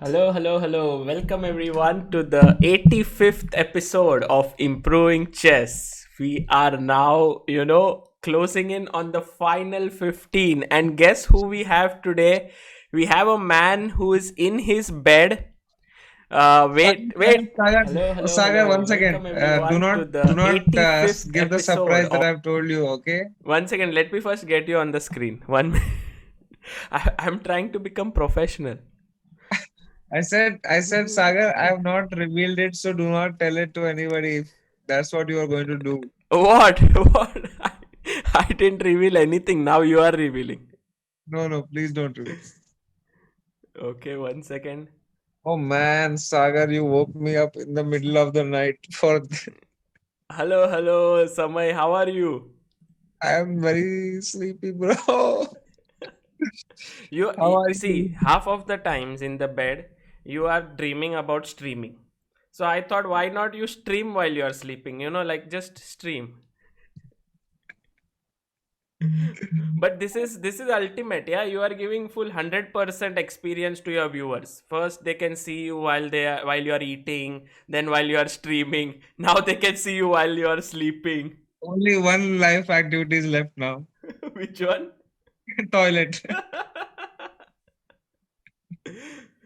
Hello, hello, hello. Welcome everyone to the 85th episode of Improving Chess. We are now, closing in on the final 15. And guess who we have today? We have a man who is in his bed. Wait. Sagar, Hello, hello, Sagar, hello. one second. Welcome Do everyone not to the 85th give the episode surprise that of. I've told you. Okay. One second, let me first get you on the screen. One minute. I'm trying to become professional. I said, Sagar, I have not revealed it, so do not tell it to anybody. If that's what you are going to do. What? What? I didn't reveal anything. Now you are revealing. No, no, please don't reveal. Okay, one second. Oh man, Sagar, you woke me up in the middle of the night for. Hello, hello, Samay. How are you? I am very sleepy, bro. How are See, you? half of the times in the bed, you are dreaming about streaming. So I thought, why not you stream while you are sleeping? Like just stream. But this is ultimate. Yeah, you are giving full 100% experience to your viewers. First they can see you while you are eating, then while you are streaming. Now they can see you while you are sleeping. Only one life activity is left now. Which one? Toilet.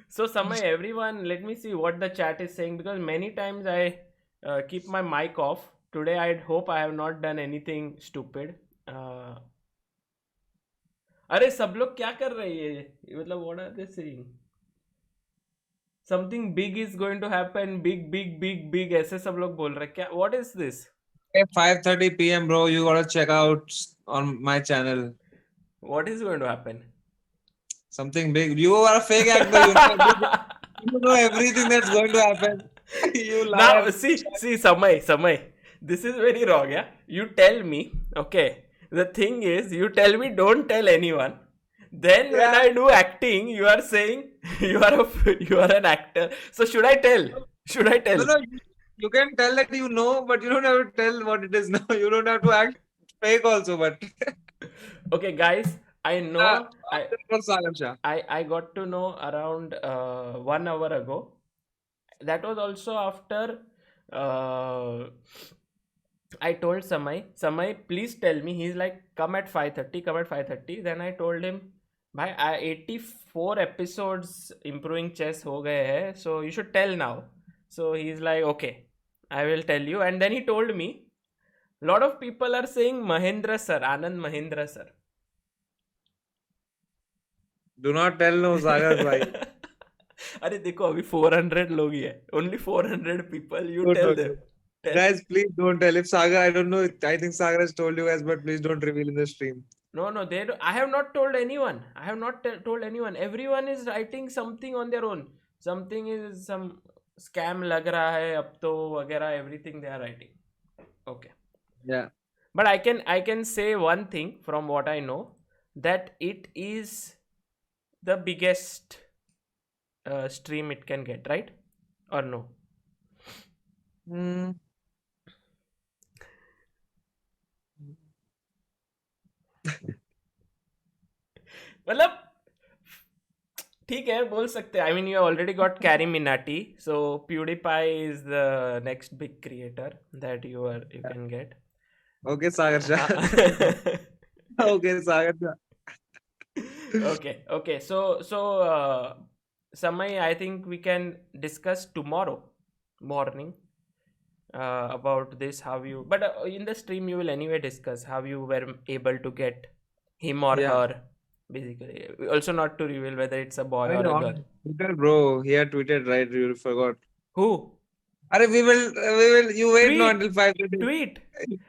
So Samay, everyone, let me see what the chat is saying, because many times I keep my mic off. Today I hope I have not done anything stupid. uh, अरे सब लोग क्या कर रहे हैं, मतलब what are they saying? Something big is going to happen, big ऐसे सब लोग बोल रहे हैं क्या? What is this? At 5:30 p.m., bro, you gotta check out on my channel. What is going to happen? Something big. You are a fake actor. You know everything that's going to happen. You Now liar. see Samay, this is very wrong. Yeah, you tell me. Okay, the thing is, you tell me don't tell anyone. Then when Yeah. I do acting, you are saying you are an actor. So should I tell? Should I No, tell? no. You can tell that you know, but you don't have to tell what it is. No, you don't have to act fake also. But Okay, guys, I know for Sagar Shah. I got to know around 1 hour ago. That was also after uh, I told Samay, please tell me. He's like, come at 5:30, come at 5:30. Then I told him, bhai, 84 episodes improving chess ho gaye hai, so you should tell now. So he's like, okay, I will tell you. And then he told me, a lot of people are saying Mahendra sir, Anand Mahendra sir. Do not tell no Sagar bhai. अरे देखो अभी 400 लोग ही है, only 400 people, you Don't, tell don't, them. don't. Guys, please don't tell. If Sagar, I don't know. I think Sagar has told you guys, but please don't reveal in the stream. No, they don't, I have not told anyone. I have not told anyone. Everyone is writing something on their own. Something is some scam lag raha hai ab to वगैरह, everything they are writing. Okay. Yeah. But I can say one thing from what I know, that it is the biggest stream it can get, right? Or no? Hmm. मतलब ठीक है, बोल सकते हैं. I mean, you already got Carrie Minati, so PewDiePie is the next big creator that you can get. Okay, Sagar Shah. Okay, Sagar Shah. Okay. So Samay, I think we can discuss tomorrow morning about this. How you, but in the stream you will anyway discuss how you were able to get him or Yeah. her. Basically, also not to reveal whether it's a boy I or a mean, girl. on Twitter, bro, he had tweeted, right? You forgot. Who? Arey, you wait no Tweet. until 5:30. Tweet.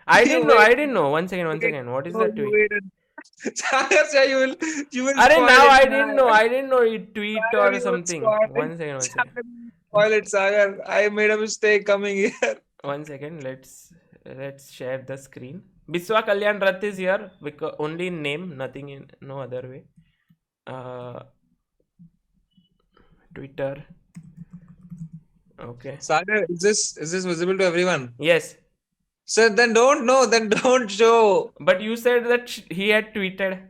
I You didn't know. wait, I didn't know. One second. wait, What is bro, the you tweet? wait. Sagar Shah, you will Arey, spoil now it, I man. didn't know. I didn't know it tweet Sagar, or you will something. spoil it. One second. Sagar, you will spoil it, Sagar. I made a mistake coming here. One second. Let's share the screen. Biswa Kalyan Rath is here because only in name, nothing in no other way. Twitter. Okay. Sagar, is this visible to everyone? Yes. So then don't know, then don't show. But you said that he had tweeted.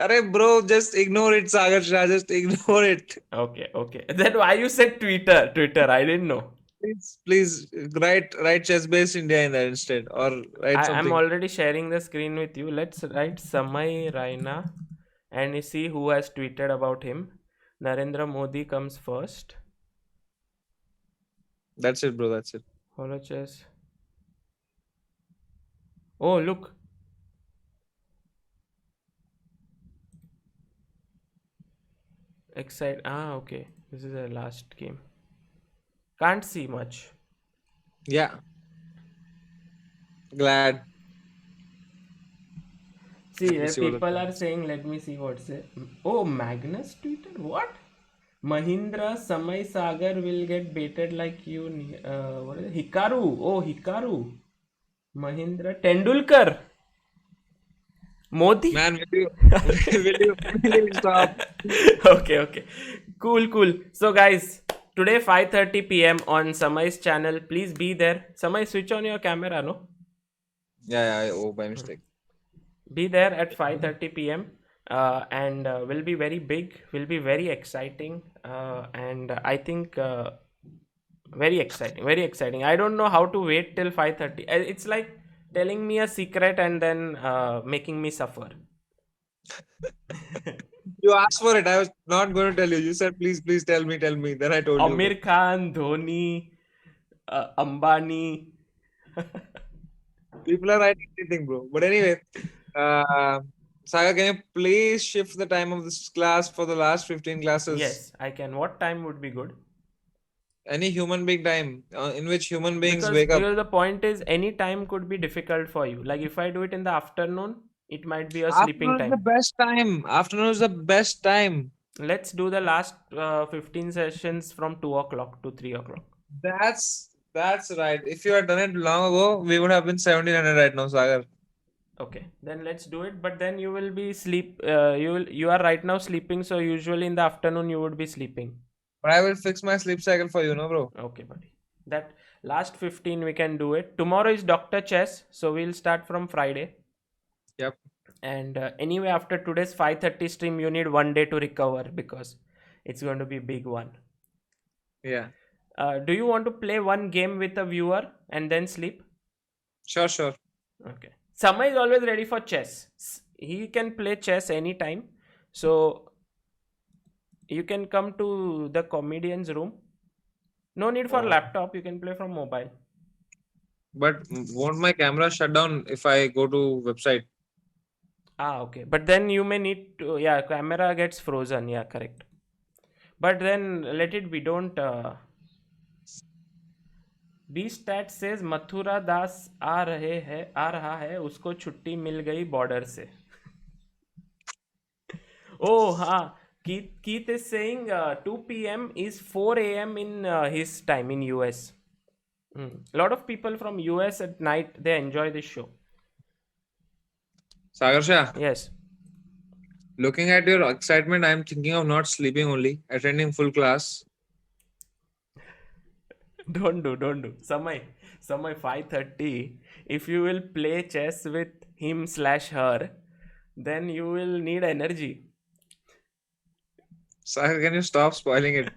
Arey bro, just ignore it, Sagar Shah. Just ignore it. Okay, okay. Then why you said Twitter? Twitter, I didn't know. Please write ChessBase India in there instead, or write I'm something. already sharing the screen with you. Let's write Samay Raina and you see who has tweeted about him. Narendra Modi comes first. That's it, bro. That's it. Follow chess. Oh, look. Excite. Ah, okay. This is the last game. Can't see much. Yeah, glad. See, Let me see what the people time are is. saying, let me see what's it. Oh, Magnus tweeted? What? Mahindra Samay Sagar will get baited like you. What is it? Hikaru. Oh, Hikaru. Mahindra Tendulkar. Modi. Man, will you, will you stop? Okay, okay. Cool, cool. So, guys, today 5:30 p.m. on Samay's channel. Please be there. Samay, switch on your camera, no? Yeah, oh, by mistake. Be there at 5:30 p.m. And will be very big, will be very exciting, and I think very exciting, very exciting. I don't know how to wait till 5:30. It's like telling me a secret and then making me suffer. You asked for it. I was not going to tell you. You said, please tell me. Then I told you, bro. Amir Khan, Dhoni, Ambani. People are writing anything, bro. But anyway, uh, Saga, can you please shift the time of this class for the last 15 classes? Yes, I can. What time would be good? Any human being time in which human beings because wake up. because the point is any time could be difficult for you. Like if I do it in the afternoon, it might be a sleeping Afternoon is the time. best time. Afternoon is the best time. Let's do the last 15 sessions from 2 o'clock to 3 o'clock. That's right. If you had done it long ago, we would have been 1700 right now, Sagar. Okay, then let's do it. But then you will be sleep. You are right now sleeping. So usually in the afternoon you would be sleeping. But I will fix my sleep cycle for you, no, bro. Okay, buddy. That last 15 we can do it. Tomorrow is Doctor Chess, so we'll start from Friday. Yep. And anyway, after today's 5:30 stream, you need one day to recover because it's going to be a big one. Yeah. Do you want to play one game with a viewer and then sleep? Sure. Okay. Sama is always ready for chess. He can play chess anytime. So you can come to the comedian's room. No need for Oh. laptop. You can play from mobile. But won't my camera shut down if I go to website? Ah, okay. But then you may need to. Yeah, camera gets frozen. Yeah, correct. But then let it be. Don't. बी स्टैट सेज मथुरा दास आ रहा है उसको छुट्टी मिल गई border से. Oh, हाँ. Keith is saying 2 p.m. is 4 a.m. in his time in US. A lot of people from US at night they enjoy this show. Sagar Shah, Yes. looking at your excitement, I am thinking of not sleeping only, attending full class. Don't do. Samay 5:30. If you will play chess with him slash her, then you will need energy. Sagar, can you stop spoiling it?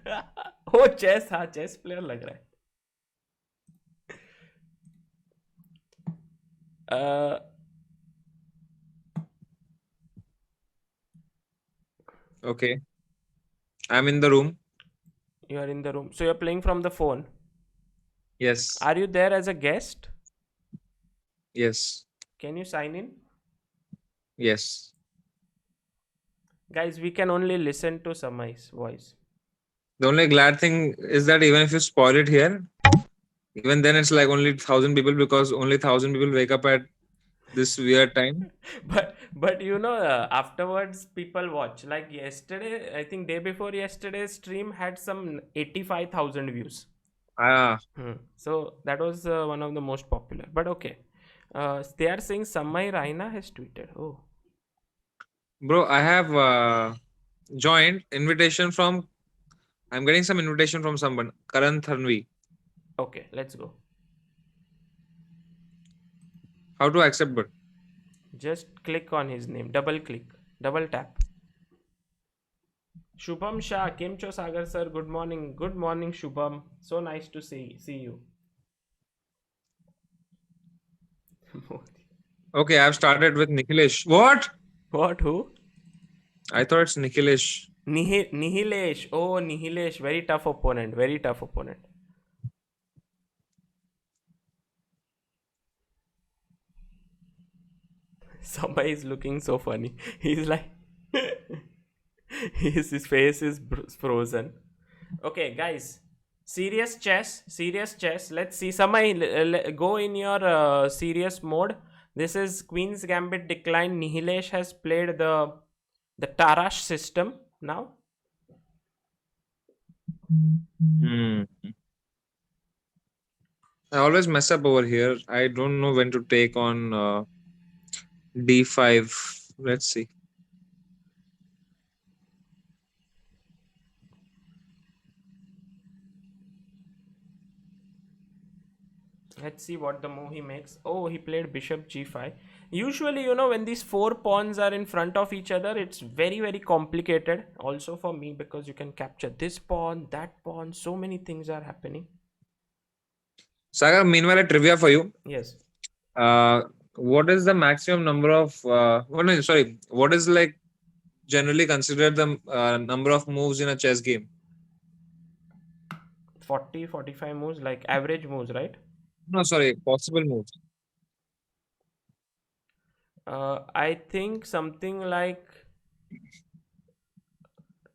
Oh, chess. हाँ chess player लग रहा है. Okay. I'm in the room. You are in the room. So you're playing from the phone. Yes. Are you there as a guest? Yes. Can you sign in? Yes. Guys, we can only listen to Samay's voice. The only glad thing is that even if you spoil it here, even then it's like only 1,000 people because only 1,000 people wake up at this weird time. But you know, afterwards people watch. Like yesterday, I think day before yesterday's stream had some 85,000 views. Ah, So that was one of the most popular. But okay. They are saying Samay Raina has tweeted. Oh. bro, I have joined invitation from. I'm getting some invitation from someone. Karan Thanvi. Okay, let's go. How to accept? But Just click on his name. Double click. Double tap. Shubham Shah, Kim Cho Sagar sir, good morning. Good morning, Shubham. So nice to see you. Okay, I've started with Nikhilesh. What? What? Who? I thought it's Nikhilesh. Nihilesh. Oh, Nihilesh. Very tough opponent. Very tough opponent. Somebody is looking so funny. He's like, his face is frozen. Okay, guys. Serious chess. Serious chess. Let's see. Somebody go in your serious mode. This is Queen's Gambit Decline. Nihilesh has played the Tarash system now. Hmm. I always mess up over here. I don't know when to take on d5. Let's see. Let's see what the move he makes. Oh, he played bishop g5. Usually, you know, when these four pawns are in front of each other, it's very, very complicated. Also for me, because you can capture this pawn, that pawn. So many things are happening. Saga, meanwhile, a trivia for you. Yes. What is the maximum number of? No, sorry. What is like generally considered the number of moves in a chess game? 40, 45 moves, like average moves, right? No, sorry. Possible moves. I think something like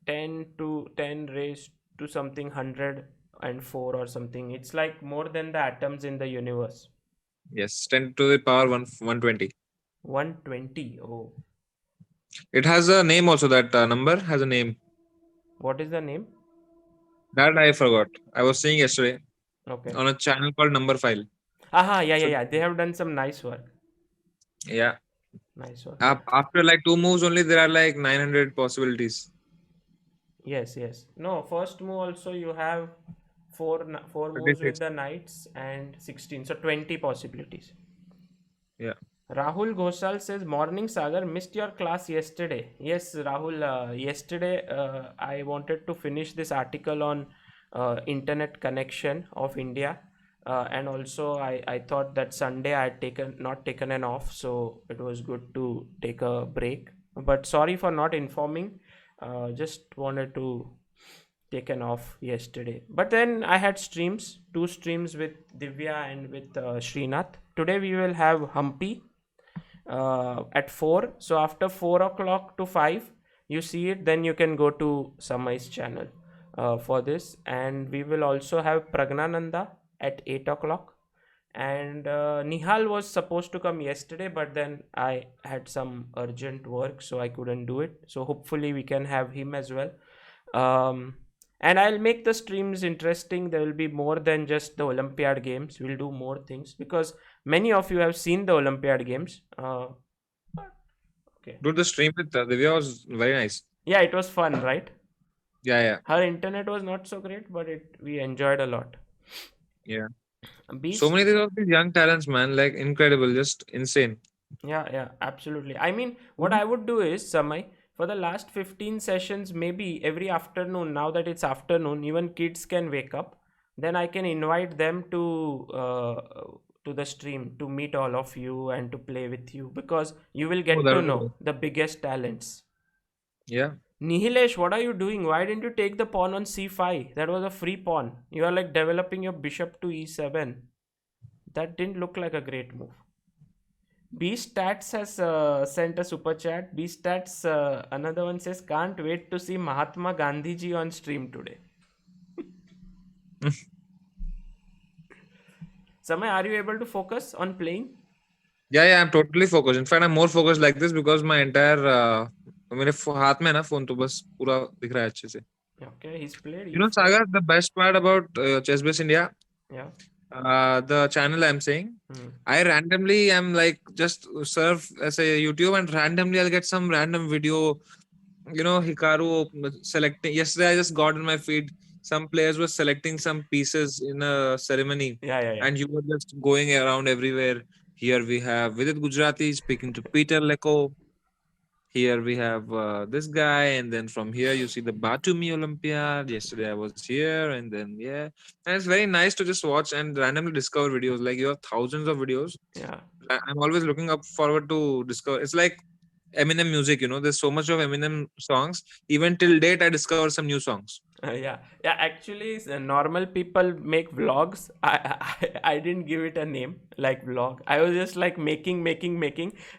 10 to 10 raised to something 104 or something. It's like more than the atoms in the universe. Yes, 10 to the power 120. 120. Oh, It has a name also. That number has a name. what is the name? That I forgot. I was saying yesterday Okay. on a channel called Number File. Aha, yeah, yeah, So yeah. They have done some nice work. yeah, Nice work. Yeah. after like two moves only, there are like 900 possibilities. Yes, yes. No, first move also you have four moves with 36. the knights and 16. So 20 possibilities. Yeah. Rahul Ghoshal says, Morning Sagar, missed your class yesterday. Yes, Rahul, yesterday I wanted to finish this article on internet connection of India. And also I thought that Sunday I had not taken an off, so it was good to take a break. But sorry for not informing. Just wanted to take an off yesterday. But then I had streams, two streams with Divya and with Srinath. Today we will have Humpy at 4. So after 4 o'clock to 5 you see it, then you can go to Samay's channel for this. And we will also have Pragnananda at 8 o'clock. And Nihal was supposed to come yesterday, but then I had some urgent work, so I couldn't do it. So hopefully we can have him as well. And I'll make the streams interesting. There will be more than just the Olympiad games. We'll do more things because many of you have seen the Olympiad games. Okay. Dude, the stream with Divya was very nice. Yeah, it was fun, right? Yeah, yeah. Her internet was not so great, but we enjoyed a lot. Yeah. Beast. So many of these young talents, man, like incredible, just insane. Yeah, absolutely. I mean, what I would do is, Samay, for the last 15 sessions, maybe every afternoon, now that it's afternoon, even kids can wake up. Then I can invite them to the stream to meet all of you and to play with you because you will Oh, get that to would be know good. the biggest talents. Yeah. Nihilesh, what are you doing? Why didn't you take the pawn on c5? That was a free pawn. You are like developing your bishop to e7. That didn't look like a great move. B Stats has sent a super chat. B Stats, another one says, can't wait to see Mahatma Gandhi ji on stream today. Samay, are you able to focus on playing? Yeah, I'm totally focused. In fact, I'm more focused like this because my entire मेरे हाथ में है ना phone तो बस पूरा दिख रहा है अच्छे से. Okay, he's played You know, e4. Saga, the best part about ChessBase India, Yeah. the channel I'm saying, I randomly am like just surf as a YouTube and randomly I'll get some random video. You know, Hikaru selecting. Yesterday, I just got in my feed. Some players were selecting some pieces in a ceremony, Yeah. and you were just going around everywhere. Here we have Vidit Gujarati speaking to Peter Leko. Here we have this guy, and then from here you see the Batumi Olympiad. Yesterday I was here, and then yeah, and it's very nice to just watch and randomly discover videos. Like you have thousands of videos. Yeah. I'm always looking up forward to discover. It's like Eminem music, there's so much of Eminem songs. Even till date, I discover some new songs. Yeah. Actually, normal people make vlogs. I didn't give it a name like vlog. I was just like making,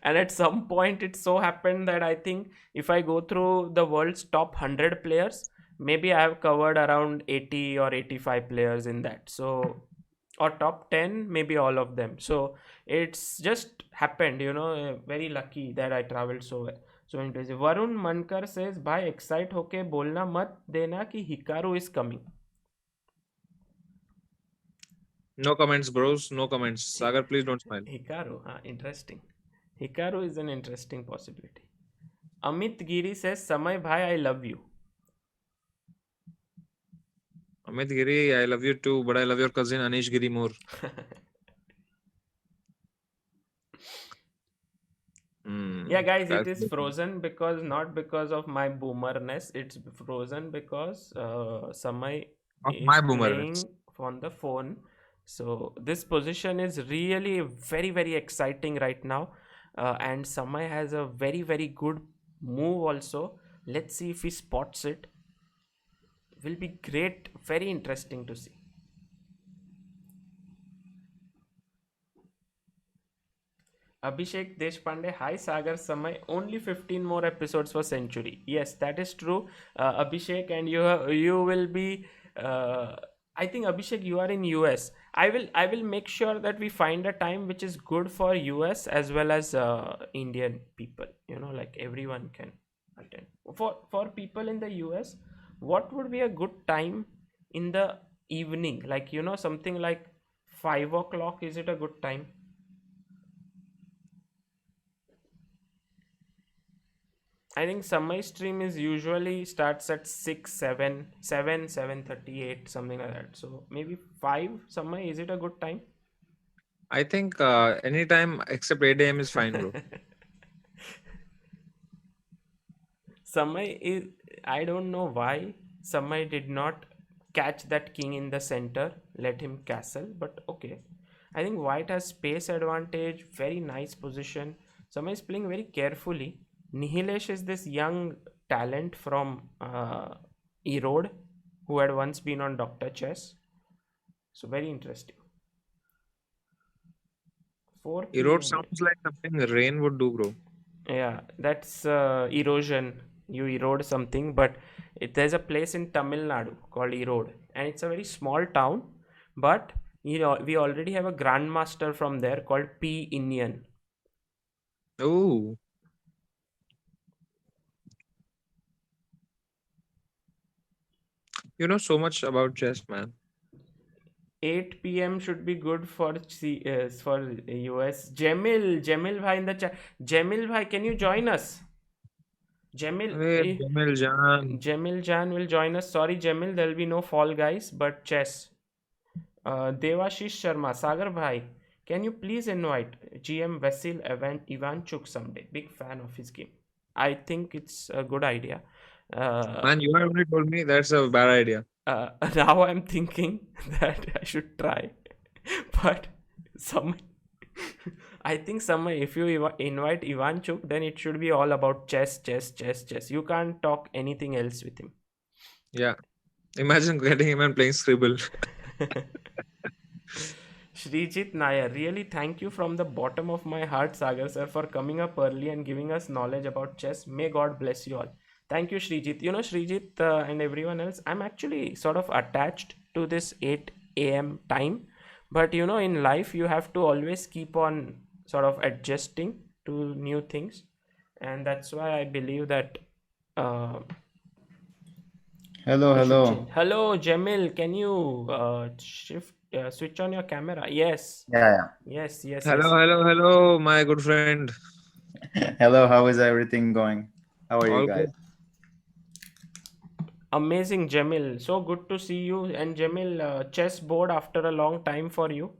and at some point, it so happened that I think if I go through the world's top 100 players, maybe I have covered around 80 or 85 players in that. So, or top 10, maybe all of them. So it's just happened, very lucky that I traveled so impressive. Varun Mankar says, "भाई excite होके बोलना मत देना कि Hikaru is coming." No comments, bros. No comments. Sagar, please don't smile. Hikaru, interesting. Hikaru is an interesting possibility. Amit Giri says, "Samay bhai, I love you." Amit Giri, I love you too, but I love your cousin Anish Giri more. Yeah, guys, it is frozen because not because of my boomerness. It's frozen because Samay Of is my boomerness. playing on the phone. So this position is really very, very exciting right now. And Samay has a very, very good move also. Let's see if he spots it. Will be great, very interesting to see. Abhishek Deshpande, hi Sagar Samay. Only 15 more episodes for Century. Yes, that is true, Abhishek, and you will be. I think Abhishek, you are in US. I will make sure that we find a time which is good for US as well as Indian people. Like everyone can attend. For people in the US, what would be a good time in the evening? Like something like 5 o'clock. Is it a good time? I think Samay stream is usually starts at 6, 7, 7, 7:38, something like that. So maybe 5 Samay, is it a good time? I think anytime except 8 a.m. is fine, bro. Samay is, I don't know why Samay did not catch that king in the center, let him castle, but okay. I think white has space advantage, very nice position. Samay is playing very carefully. Nihilesh is this young talent from Erode who had once been on Dr. Chess. So very interesting. 4 Erode p.m. sounds like something rain would do, bro. Yeah, that's erosion. You erode something, but there's a place in Tamil Nadu called Erode, and it's a very small town. But we already have a grandmaster from there called P. Indian. Oh, you know so much about chess, man. 8 p.m. should be good for US. Jamil bhai in the chat. Jamil bhai, can you join us? Jamil, Hey, Cemil Jan. Jamil Jan will join us. Sorry, Jamil, there'll be no Fall Guys, but chess. Devashish Sharma, Sagar bhai, can you please invite GM Vasil Ivanchuk someday? Big fan of his game. I think it's a good idea. Man, you have already told me that's a bad idea. Now I'm thinking that I should try, but some. I think if you invite Ivanchuk, then it should be all about chess, chess, chess, chess. You can't talk anything else with him. Yeah. Imagine getting him and playing Scribble. Srijit Nair, really thank you from the bottom of my heart, Sagar sir, for coming up early and giving us knowledge about chess. May God bless you all. Thank you, Srijit. Srijit and everyone else, I'm actually sort of attached to this 8 a.m. time. But in life, you have to always keep on sort of adjusting to new things. And that's why I believe that. Hello. Hello, Jamil. Can you switch on your camera? Yes. Yeah. Yes. Hello, my good friend. Hello, how is everything going? How are you All guys? good. Amazing, Jamil. So good to see you. And Jamil, chess board after a long time for you.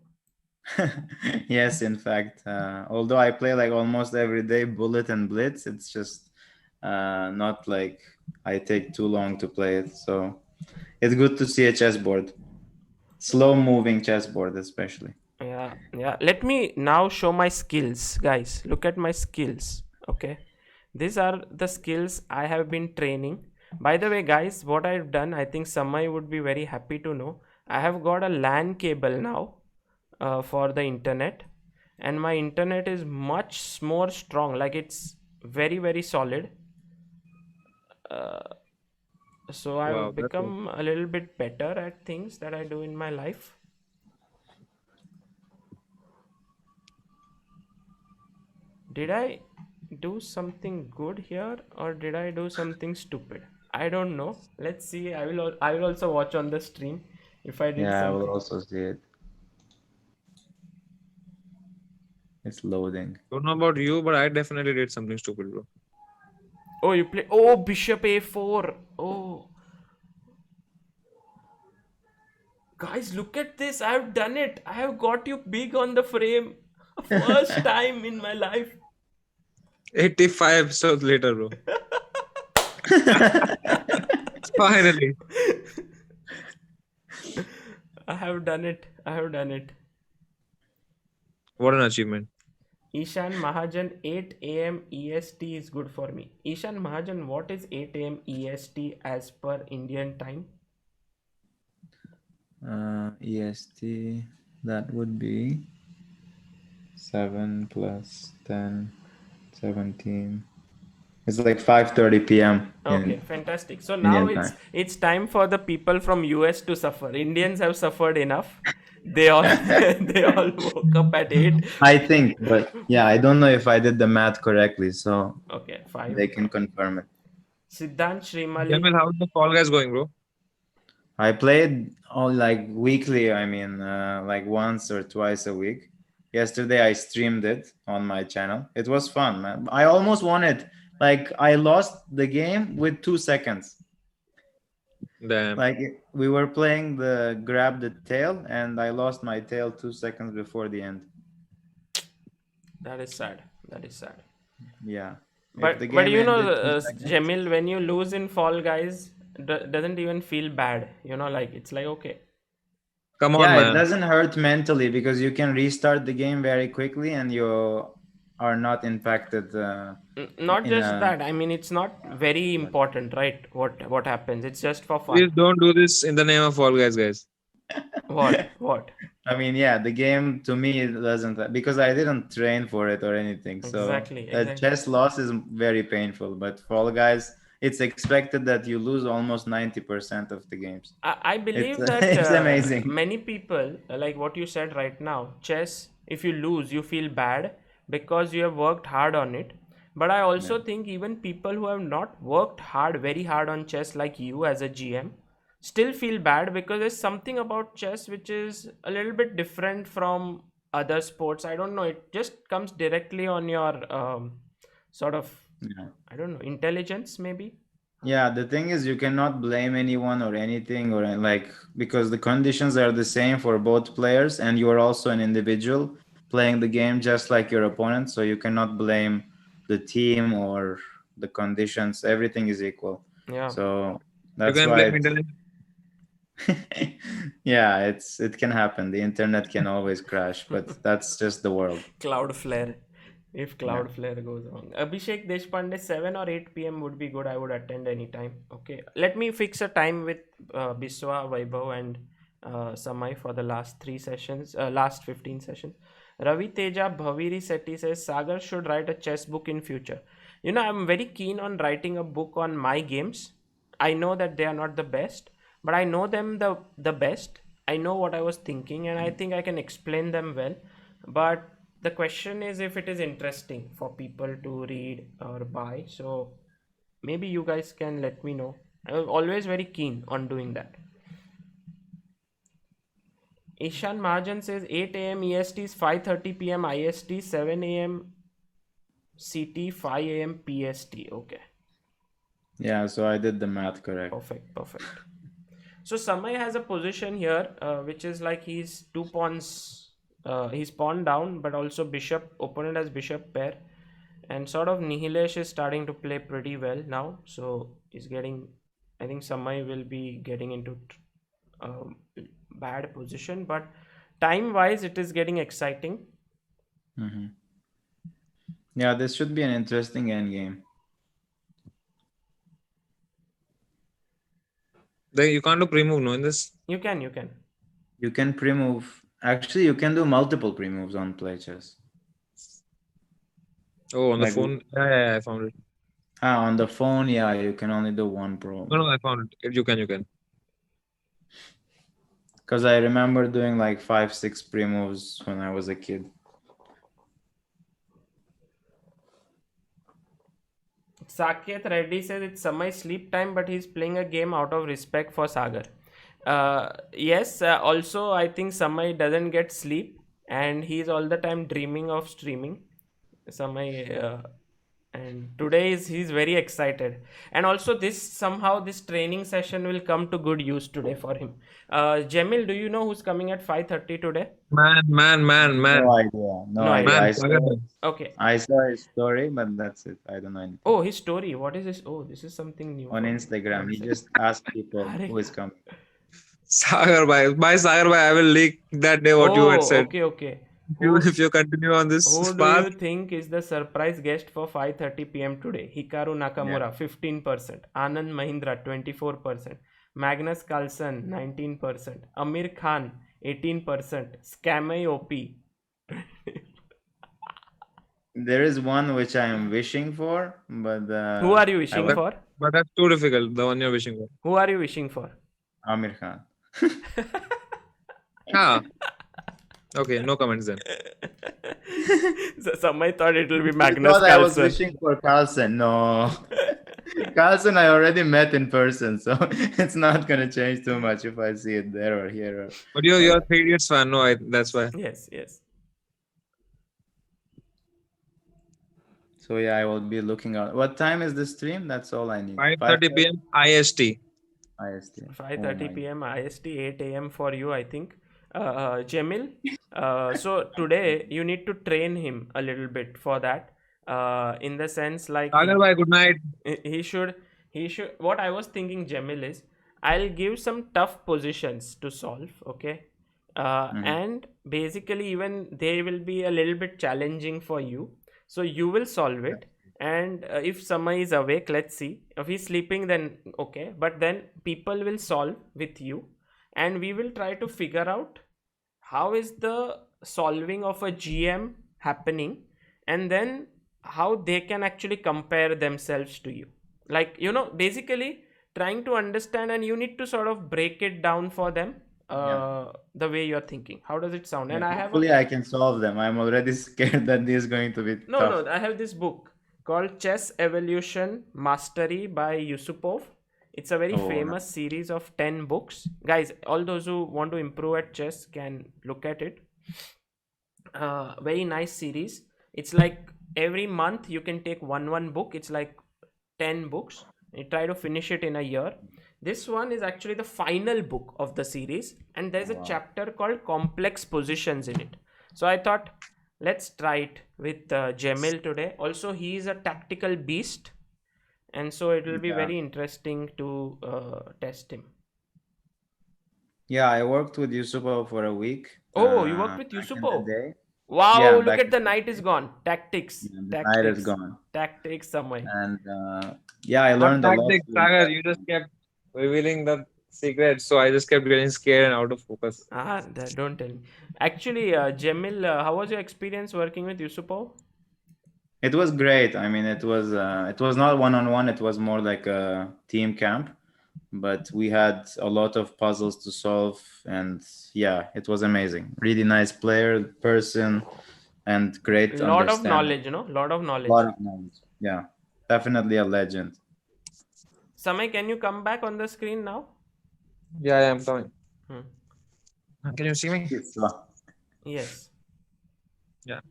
Yes, in fact, although I play like almost every day Bullet and Blitz, it's just not like I take too long to play it. So it's good to see a chessboard, slow moving chessboard, especially. Yeah, yeah. Let me now show my skills, guys. Look at my skills. Okay, these are the skills I have been training. By the way, guys, what I've done, I think Samay would be very happy to know. I have got a LAN cable now for the internet, and my internet is much more strong. Like it's very, very solid. Uh, so Wow, I've that's it. become a little bit better at things that I do in my life. Did I do something good here or did I do something stupid? I don't know. Let's see. I will also watch on the stream if I did Yeah, I will something. also see it. It's loading. Don't know about you, but I definitely did something stupid, bro. Oh, you play. Oh, bishop a4. Oh, guys, look at this. I have done it. I have got you big on the frame. First time in my life. 85 episodes later, bro. Finally. I have done it. I have done it. What an achievement. Ishan Mahajan 8 a.m. EST is good for me. Ishan Mahajan, what is 8 a.m. EST as per Indian time? EST, that would be 7 plus 10, 17. It's like 5:30 p.m. Okay, in fantastic. So now Indian it's time. it's time for the people from US to suffer. Indians have suffered enough. They all they all woke up at 8. I think, but yeah, I don't know if I did the math correctly, so Okay, 5. they can confirm it. Siddhant Shrimali. Jamil, how's the Fall Guys going, bro? I played all like weekly, I mean, like once or twice a week. Yesterday I streamed it on my channel. It was fun, man. I almost won it. Like I lost the game with 2 seconds. Damn. Like we were playing the grab the tail, and I lost my tail 2 seconds before the end. That is sad. That is sad. Yeah. If the But game you know, ended 2 seconds. Jamil, when you lose in Fall Guys, doesn't even feel bad. You know, like it's like okay. Come on, Yeah, it man. doesn't hurt mentally because you can restart the game very quickly and you are not impacted Not in just a. that. I mean, it's not very important, right? What happens? It's just for Please fun. don't do this in the name of Fall Guys, guys. What? What? I mean, yeah, the game to me it doesn't because I didn't train for it or anything. So Exactly. a Exactly. chess loss is very painful. But for all guys, it's expected that you lose almost 90% of the games. I It's believe that it's amazing. many people, like what you said right now, chess, if you lose, you feel bad because you have worked hard on it. But I Yeah. also think even people who have not worked hard, very hard on chess, like you as a GM, still feel bad because there's something about chess which is a little bit different from other sports. I don't know. It just comes directly on your sort of, Yeah. I don't know, intelligence maybe. Yeah, the thing is, you cannot blame anyone or anything, or like because the conditions are the same for both players, and you are also an individual playing the game just like your opponent. So you cannot blame the team or the conditions. Everything is equal. Yeah. So You that's can why blame it's internet. yeah, it can happen. The internet can always crash, but that's just the world. Cloudflare. If Yeah. Cloudflare goes wrong. Abhishek Deshpande, 7 or 8 p.m. would be good. I would attend anytime. Okay. Let me fix a time with Biswa, Vaibhav, and Samay for the last 3 sessions, last 15 sessions. Ravi Teja Bhaviri Sethi says Sagar should write a chess book in future. You know, I'm very keen on writing a book on my games. I know that they are not the best, but I know them the best. I know what I was thinking, and I think I can explain them well. But the question is if it is interesting for people to read or buy. So maybe you guys can let me know. I'm always very keen on doing that. Ishan Mahajan says 8 a.m. EST is 5:30 p.m. IST, 7 a.m. CT, 5 a.m. PST. Okay, Yeah, so I did the math correct. perfect, perfect. So Samay has a position here, which is like he's two pawns. He's pawn down, but also bishop. Opponent has bishop pair, and sort of Nihilesh is starting to play pretty well now. So he's getting, I think Samay will be getting into um, bad position, but time wise it is getting exciting. Mm-hmm. Yeah, this should be an interesting end game. You can't do pre-move, no, in this? You can. You can pre-move. Actually, you can do multiple pre-moves on Playchess. Oh, on the Like, phone? Yeah, I found it. on the phone, yeah, you can only do one pro. No, I found it. You can. Because I remember doing like 5-6 pre-moves when I was a kid. Saket Reddy says it's Samay sleep time, but he's playing a game out of respect for Sagar. Yes, also I think Samay doesn't get sleep and he's all the time dreaming of streaming. Samay, and today he's very excited. And also this training session will come to good use today for him. Cemil, do you know who's coming at 5:30 today? Man. No idea. No No idea. idea. Man, Okay. I saw his story, but that's it. I don't know anything. Oh, his story. What is this? Oh, this is something new. On for me. Instagram, One he sec. just asked people who is coming. Sagar bhai. By Sagar bhai, I will leak that day what you had said. Okay. If you continue on this Who do path, you think is the surprise guest for 5:30 p.m. today? Hikaru Nakamura, 15%. Anand Mahindra, 24%. Magnus Carlsen, 19%. Amir Khan, 18%. Scamay OP. There is one which I am wishing for, but Who are you wishing for? but that's too difficult. The one you're wishing for. Who are you wishing for? Amir Khan. Ah. Okay, no comments then. So Samay thought it will be I Magnus thought I was Carlsen. wishing for Carlsen. No. Carlsen I already met in person, so it's not gonna change too much if I see it there or here. But you're a 3 Idiots fan, no? That's why. Yes. So yeah, I will be looking out. What time is the stream? That's all I need. 5:30 p.m. IST. IST. 5:30 p.m. IST, 8 a.m. for you, I think. Cemil, so today you need to train him a little bit for that. In the sense like Sagar bhai, good night. he should what I was thinking, Cemil, is I'll give some tough positions to solve, okay? And basically even they will be a little bit challenging for you. So you will solve it. And if Samay is awake, let's see. If he's sleeping, then okay. But then people will solve with you. And we will try to figure out how is the solving of a GM happening. And then how they can actually compare themselves to you. Like, basically trying to understand, and you need to sort of break it down for them. The way you're thinking. How does it sound? And I have hopefully I can solve them. I'm already scared that this is going to be tough. No, I have this book called Chess Evolution Mastery by Yusupov. It's a very famous series of 10 books. Guys, all those who want to improve at chess can look at it. Very nice series. It's like every month you can take one book. It's like 10 books. You try to finish it in a year. This one is actually the final book of the series, and there's a chapter called Complex Positions in it. So I thought, let's try it with Cemil today. Also, he is a tactical beast, and so it will be very interesting to test him. Yeah, I worked with Yusupov for a week. Oh, you worked with Yusupov? Day. Wow, Yeah, look at the night is gone. Tactics. The night is gone. Tactics, Samay. And I learned a lot. Sagar, you just kept revealing the secret, so I just kept getting scared and out of focus. Don't tell me. Actually, Cemil, how was your experience working with Yusupov? It was great. I mean, it was not one-on-one. It was more like a team camp, but we had a lot of puzzles to solve, and yeah, it was amazing. Really nice player, person, and great. Lot of knowledge, Lot of knowledge. Yeah, definitely a legend. Samay, can you come back on the screen now? Yeah, I'm coming. Can you see me? Yes. Yeah.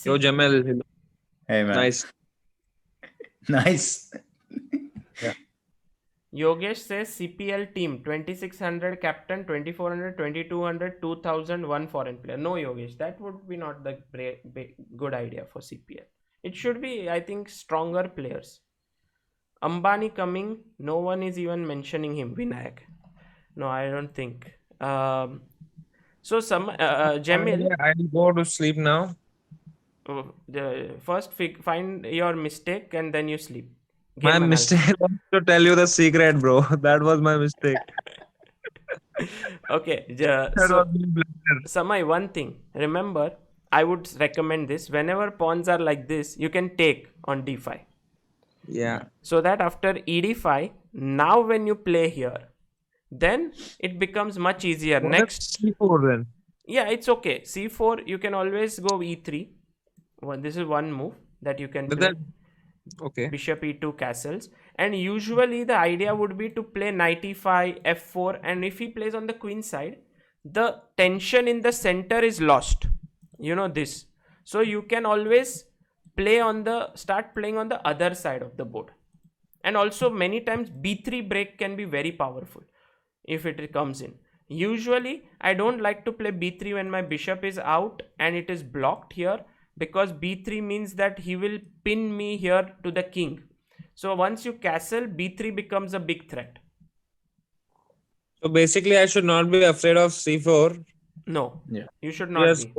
Yo, Cemil. Hey, man. Nice. Nice. Yeah. Yogesh says CPL team 2600 captain, 2400, 2200, 2000, one foreign player. No, Yogesh, that would be not the good idea for CPL. It should be, I think, stronger players. Ambani coming, no one is even mentioning him. Vinayak. No, I don't think. So some Jamil, I'll go to sleep now. first find your mistake and then you sleep. My Game mistake analysis. was to tell you the secret, bro. That was my mistake. Okay, That was so my blunder. Samay, one thing. Remember, I would recommend this. Whenever pawns are like this, you can take on d5. Yeah. So that after ed5, now when you play here, then it becomes much easier. What if Next, C4 then? yeah, it's okay. c4, you can always go e3. Well, this is one move that you can But that play. okay. Bishop e2 castles, and usually the idea would be to play knight e5 f4, and if he plays on the queen side, the tension in the center is lost, you know this. So you can always start playing on the other side of the board. And also many times b3 break can be very powerful if it comes in. Usually I don't like to play b3 when my bishop is out and it is blocked here, because b3 means that he will pin me here to the king. So once you castle, b3 becomes a big threat. So basically, I should not be afraid of C4. No, Yeah. you should not Yes. be.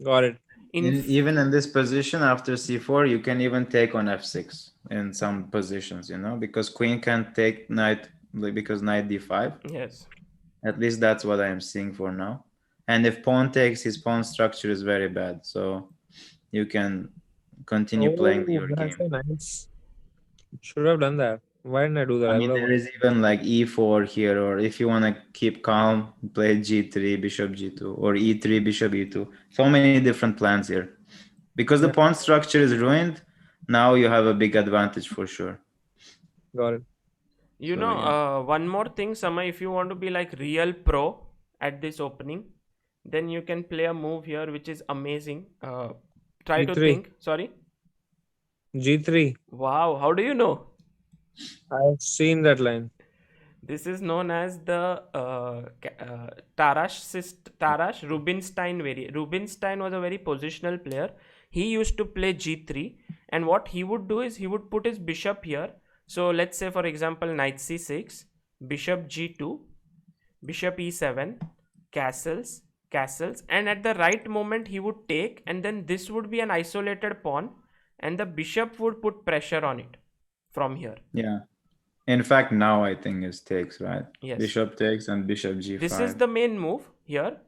Got it. Even in this position after c4, you can even take on f6 in some positions, because queen can't take knight, because knight d5. Yes. At least that's what I am seeing for now. And if pawn takes, his pawn structure is very bad. So you can continue playing Oh, your that's game. so nice. Should have done that. Why didn't I do that? I I mean, would there have. is even like e4 here, or if you want to keep calm, play g3, bishop g2, or e3, bishop e2. So many different plans here. Because the Yeah, pawn structure is ruined, now you have a big advantage for sure. got it. You So know, yeah. one more thing, Samay, if you want to be like real pro at this opening, then you can play a move here which is amazing. Try to G3. think. Sorry. G3. Wow, how do you know? I've seen that line. This is known as the Tarash Rubinstein variant. Rubinstein was a very positional player. He used to play g3, and what he would do is he would put his bishop here. So let's say, for example, knight c6, bishop g2, bishop e7, castles, and at the right moment he would take, and then this would be an isolated pawn, and the bishop would put pressure on it from here. Yeah. In fact, now I think is takes, right? Yes. Bishop takes and bishop g5. This is the main move here,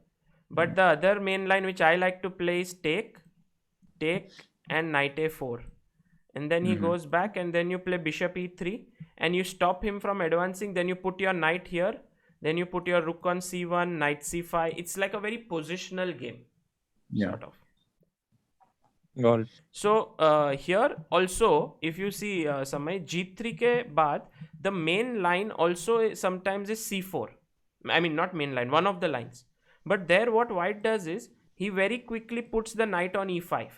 but the other main line which I like to play is take, and knight a4, and then he goes back, and then you play bishop e3, and you stop him from advancing. Then you put your knight here, then you put your rook on c1, knight c5. It's like a very positional game, Yeah. sort of. Got it. So here also, if you see Samay, g3 ke baad, the main line also sometimes is c4. I mean, not main line, one of the lines. But there what white does is he very quickly puts the knight on e5,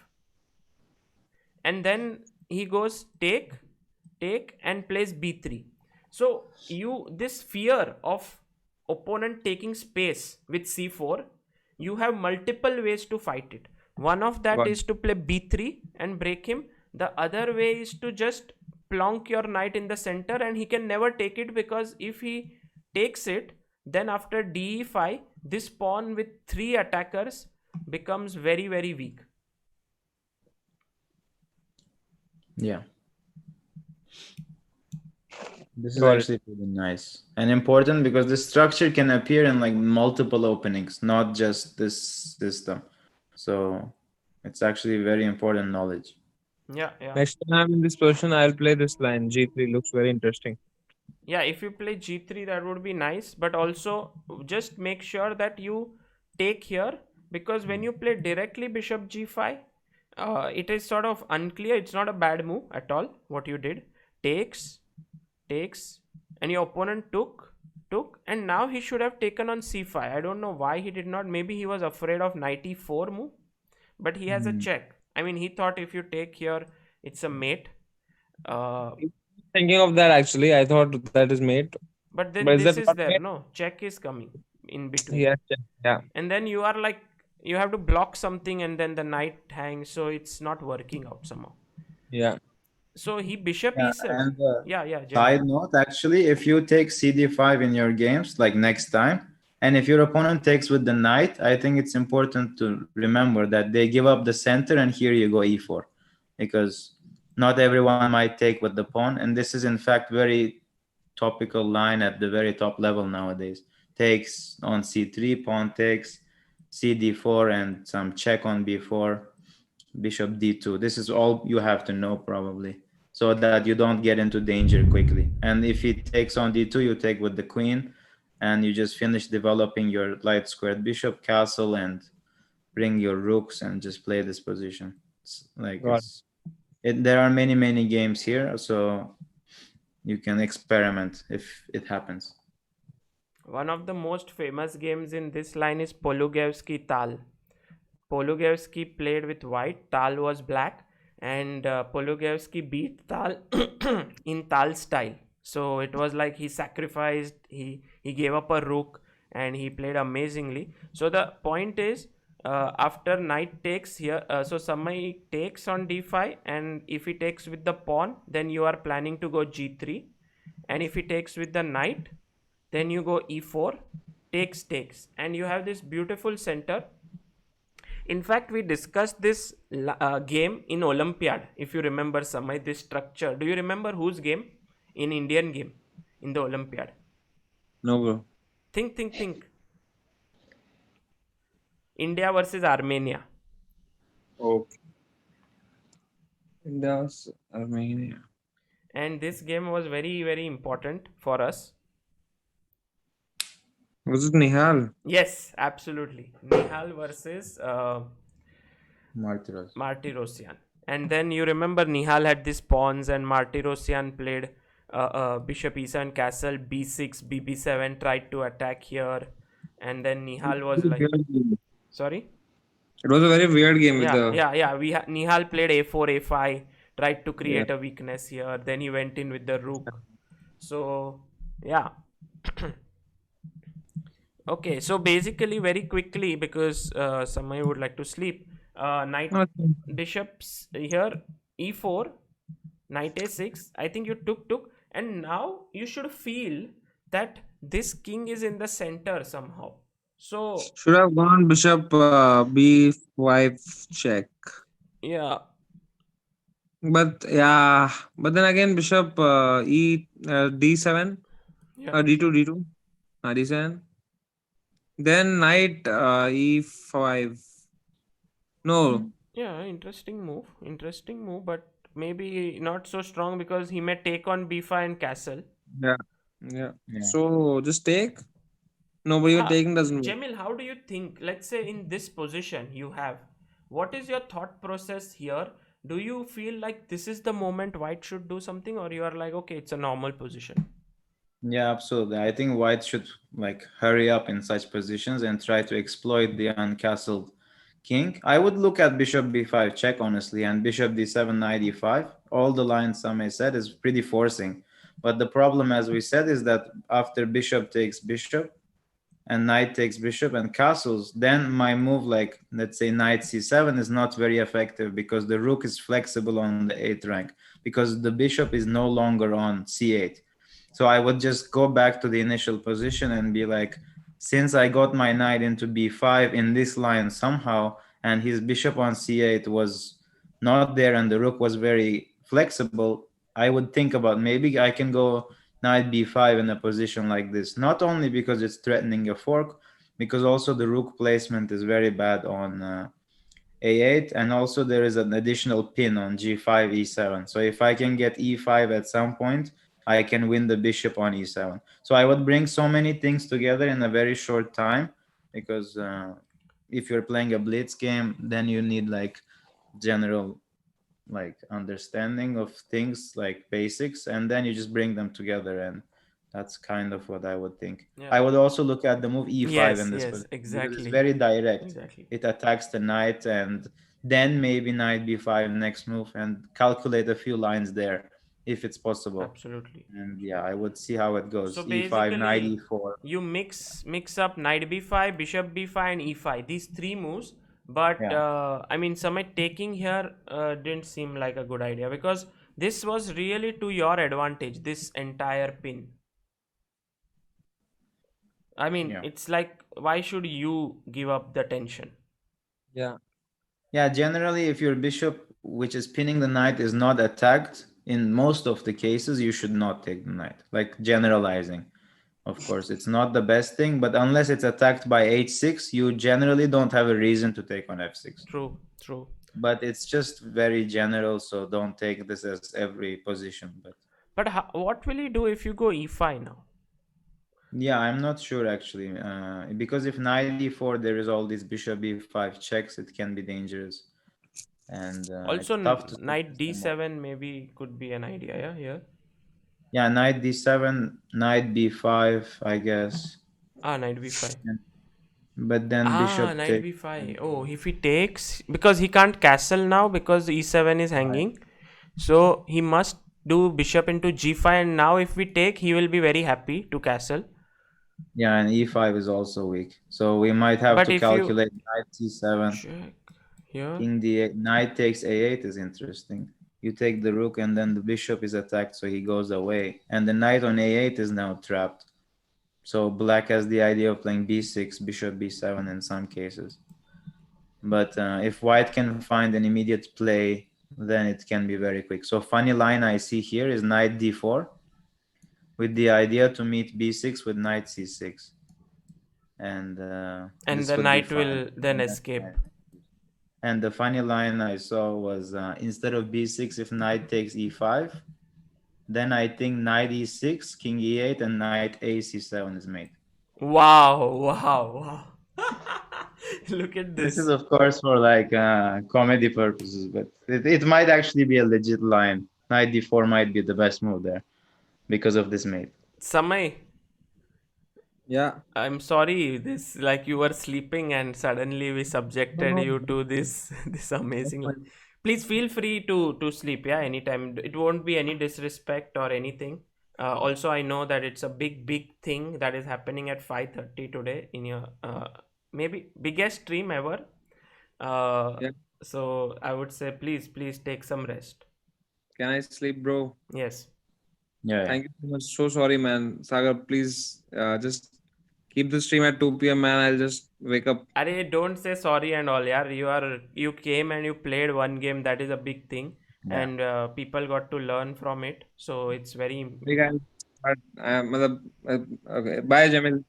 and then he goes take and plays b3. So this fear of opponent taking space with c4, you have multiple ways to fight it. One of that Got it. is to play b3 and break him. The other way is to just plonk your knight in the center, and he can never take it, because if he takes it, then after de5, this pawn with 3 attackers becomes very, very weak. Yeah. This is Got it. actually pretty nice and important, because the structure can appear in like multiple openings, not just this system. So it's actually very important knowledge. Yeah. Next time I'm in this position, I'll play this line. G3 looks very interesting. Yeah, if you play g3, that would be nice, but also just make sure that you take here, because when you play directly bishop g5, it is sort of unclear. It's not a bad move at all what you did. Takes, and your opponent took, and now he should have taken on c5. I don't know why he did not. Maybe he was afraid of knight e4 move, but he has a check. I mean, he thought if you take here, it's a mate. Thinking of that actually, I thought that is mate. But then But is this that is not there, mate? no? Check is coming in between. Yes, yeah. And then you are like you have to block something and then the knight hangs, so it's not working out somehow. Yeah. So he bishop Yeah, e7. and Yeah, Jamil. side note, actually, if you take CD5 in your games, like next time, and if your opponent takes with the knight, I think it's important to remember that they give up the center, and here you go E4, because not everyone might take with the pawn, and this is in fact very topical line at the very top level nowadays. Takes on C3, pawn takes, CD4, and some check on B4, bishop D2. This is all you have to know probably, so that you don't get into danger quickly. And if he takes on D2, you take with the queen, and you just finish developing your light squared bishop, castle, and bring your rooks and just play this position. It's like Got there are many games here, so you can experiment if it happens. One of the most famous games in this line is Polugevsky Tal. Polugevsky played with white, Tal was black, and Polugevsky beat Tal in Tal style. So it was like he sacrificed, he gave up a rook, and he played amazingly. So the point is, after knight takes here, so Samay takes on d5, and if he takes with the pawn, then you are planning to go g3, and if he takes with the knight, then you go e4, takes, and you have this beautiful center. In fact, we discussed this game in Olympiad. If you remember, Samay, this structure. Do you remember whose game? In Indian game in the Olympiad. No, bro. Think. India versus Armenia. Okay. India's Armenia. And this game was very important for us. Was it Nihal? Yes, absolutely. Nihal versus Martyros. Martyrosian. And then you remember Nihal had these pawns, and Martyrosian played bishop e7 castle, b6, bb7, tried to attack here, and then Nihal was like, sorry. It was a very weird game with the. Yeah. Nihal played a4, a5, tried to create a weakness here. Then he went in with the rook. So yeah. Okay, so basically, very quickly, because somebody would like to sleep. Knight, bishops here, e4, knight a6. I think you took, and now you should feel that this king is in the center somehow. So should have gone bishop b5 check. Yeah. But then again bishop d7, d2, d7. Then knight e5. No. Yeah, interesting move, but maybe not so strong because he may take on b5 and castle. Yeah. So just take. No, but even taking doesn't work. Cemil, how do you think? Let's say in this position you have. What is your thought process here? Do you feel like this is the moment white should do something, or you are like, okay, it's a normal position? Yeah, absolutely. I think white should like hurry up in such positions and try to exploit the uncastled king. I would look at bishop b5 check, honestly, and bishop d7 knight e5. All the lines Samay said is pretty forcing. But the problem, as we said, is that after bishop takes bishop and knight takes bishop and castles, then my move, like let's say knight c7, is not very effective because the rook is flexible on the 8th rank because the bishop is no longer on c8. So I would just go back to the initial position and be like, since I got my knight into b5 in this line somehow, and his bishop on c8 was not there and the rook was very flexible, I would think about maybe I can go knight b5 in a position like this. Not only because it's threatening a fork, because also the rook placement is very bad on a8, and also there is an additional pin on g5, e7. So if I can get e5 at some point, I can win the bishop on e7. So I would bring so many things together in a very short time, because if you're playing a blitz game, then you need like general like understanding of things like basics, and then you just bring them together, and that's kind of what I would think. I would also look at the move e5 in this position, exactly. because it's very direct. Exactly. It attacks the knight, and then maybe knight b5 next move, and calculate a few lines there. if it's possible. Absolutely. And yeah, I would see how it goes. So E5, knight basically, e4. you mix up knight b5, bishop b5, and e5. These three moves. But Yeah. I mean, Samay, taking here didn't seem like a good idea, because this was really to your advantage. This entire pin. I mean, Yeah. it's like, why should you give up the tension? Yeah. Yeah, generally, if your bishop, which is pinning the knight, is not attacked, in most of the cases, you should not take the knight. Like generalizing, of course, it's not the best thing, but unless it's attacked by h6, you generally don't have a reason to take on f6. True, true. But it's just very general, so don't take this as every position. But what will you do if you go e5 now? Yeah, I'm not sure actually, because if knight e4, there is all these bishop e5 checks, it can be dangerous, and Also, it's tough to knight system. d7 maybe could be an idea, yeah, here. Yeah, knight d7, knight b5, I guess. Knight b5. But then bishop Knight takes. b5. Oh, if he takes, because he can't castle now because e7 is Right. hanging. So he must do bishop into g5, and now if we take, he will be very happy to castle. Yeah, and e5 is also weak. So we might have But to if you calculate knight c7. check here, King d8, knight takes a8 is interesting. You take the rook and then the bishop is attacked, so he goes away. And the knight on a8 is now trapped. So black has the idea of playing b6, bishop b7 in some cases. But if white can find an immediate play, then it can be very quick. So funny line I see here is knight d4 with the idea to meet b6 with knight c6. And and this the would be knight fine. will then escape. And the funny line I saw was instead of b6, if knight takes e5, then I think knight e6, king e8, and knight a c7 is mate. Wow, wow, wow. Look at This is, this. of course, for like comedy purposes, but it might actually be a legit line. Knight d4 might be the best move there because of this mate. Samay, Yeah. I'm sorry, this, like, you were sleeping and suddenly we No, subjected no, you to this this that's amazing. fine. Please feel free to sleep, yeah, anytime. It won't be any disrespect or anything. Also, I know that it's a big thing that is happening at 5:30 today in your maybe biggest stream ever. Uh, Yeah. so I would say, please take some rest. Can I sleep, bro? Yes. Yeah, Thank you so much. So sorry, man. Sagar, please just keep the stream at 2 p.m., man. I'll just wake up. Arey, don't say sorry and all, yeah. You came and you played one game. That is a big thing, yeah. and people got to learn from it. So it's very Hey, guys. मतलब, okay. Bye, Jamil.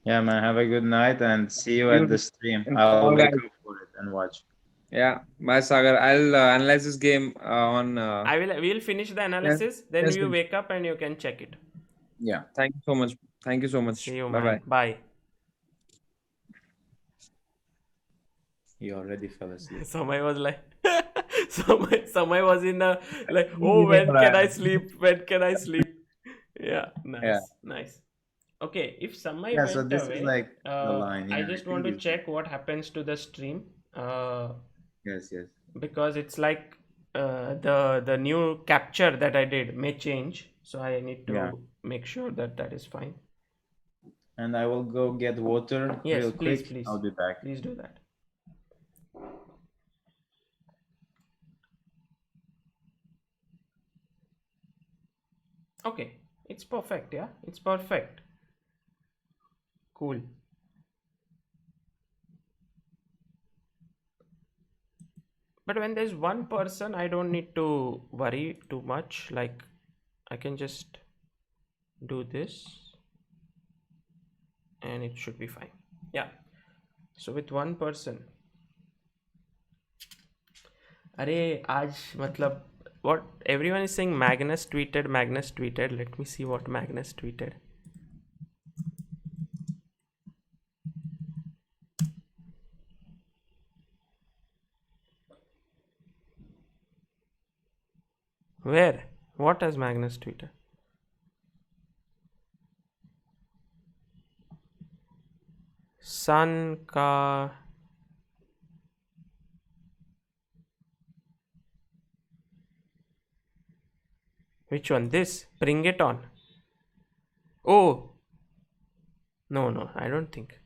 Yeah, man. Have a good night and see you at You the stream. and I'll all wake guys. up for it and watch. Yeah. Bye, Sagar. I'll analyze this game on. we'll finish the Yes. analysis. Then Yes. you wake up and you can check it. Yeah. Thank you so much. Thank you so See much. you, Bye bye. man. Bye. He already fell asleep. Samay was like, Samay was in a like, oh, when can I sleep? When can I sleep? Yeah, Yeah. nice. Okay, if Samay Yeah. So went this is away, like the line. I Yeah, I just want think to he's. check what happens to the stream. Yes. Yes. Because it's like the new capture that I did may change, so I need Yeah. to make sure that that is fine. And I will go get water Yes, real please, quick. please, I'll be back. please do that. Okay, it's perfect. Yeah, it's perfect. Cool. But when there's one person, I don't need to worry too much. Like, I can just do this and it should be fine. Yeah. So with one person, अरे आज मतलब what everyone is saying, Magnus tweeted. Let me see what Magnus tweeted. Where? What has Magnus tweeted? Sun का Which one? This? Bring it on. Oh, no, I don't think.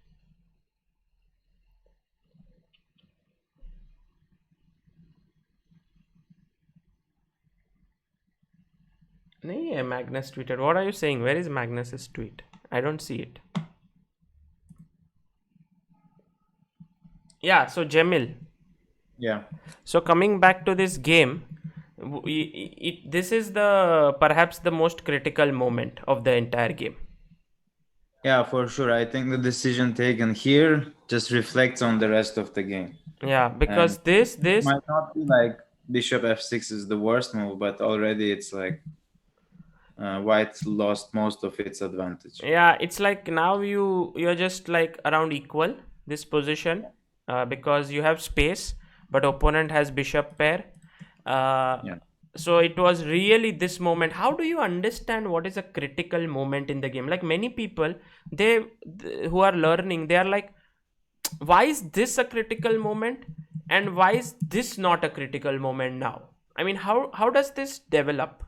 No, Magnus tweeted. What are you saying? Where is Magnus's tweet? I don't see it. Yeah, so Cemil. Yeah. So coming back to this game, this is the perhaps the most critical moment of the entire game. Yeah, for sure. I think the decision taken here just reflects on the rest of the game. Yeah, because And this it might not be like bishop f6 is the worst move, but already it's like white lost most of its advantage. yeah, it's like now you're just like around equal this position, because you have space, but opponent has bishop pair. Yeah. So it was really this moment. How do you understand what is a critical moment in the game? Like many people, who are learning, they are like, why is this a critical moment, and why is this not a critical moment now? I mean, how does this develop?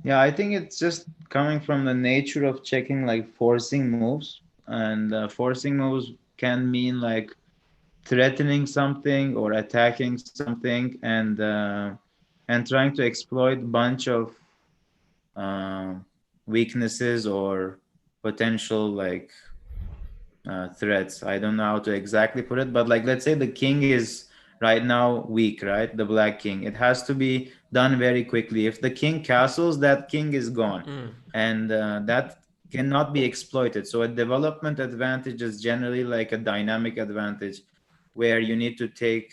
Yeah, I think it's just coming from the nature of checking like forcing moves, and forcing moves can mean like threatening something or attacking something, and trying to exploit bunch of uh, weaknesses or potential like threats. I don't know how to exactly put it, but like let's say the king is right now weak, right? The black king. It has to be done very quickly. If the king castles, that king is gone, and that cannot be exploited. So a development advantage is generally like a dynamic advantage, where you need to take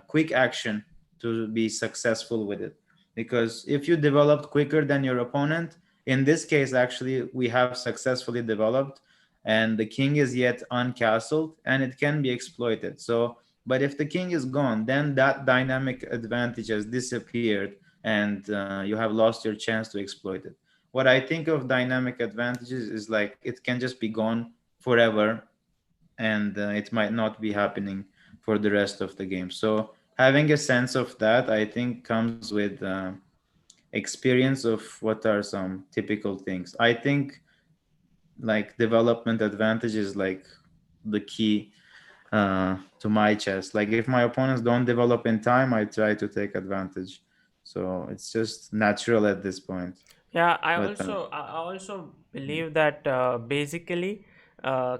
quick action to be successful with it. Because if you developed quicker than your opponent, in this case, actually, we have successfully developed and the king is yet uncastled and it can be exploited. So, but if the king is gone, then that dynamic advantage has disappeared and you have lost your chance to exploit it. What I think of dynamic advantages is like it can just be gone forever and it might not be happening for the rest of the game. So having a sense of that, I think, comes with experience of what are some typical things. I think like development advantage is like the key to my chess. Like if my opponents don't develop in time, I try to take advantage. So it's just natural at this point. Yeah, But I also believe that basically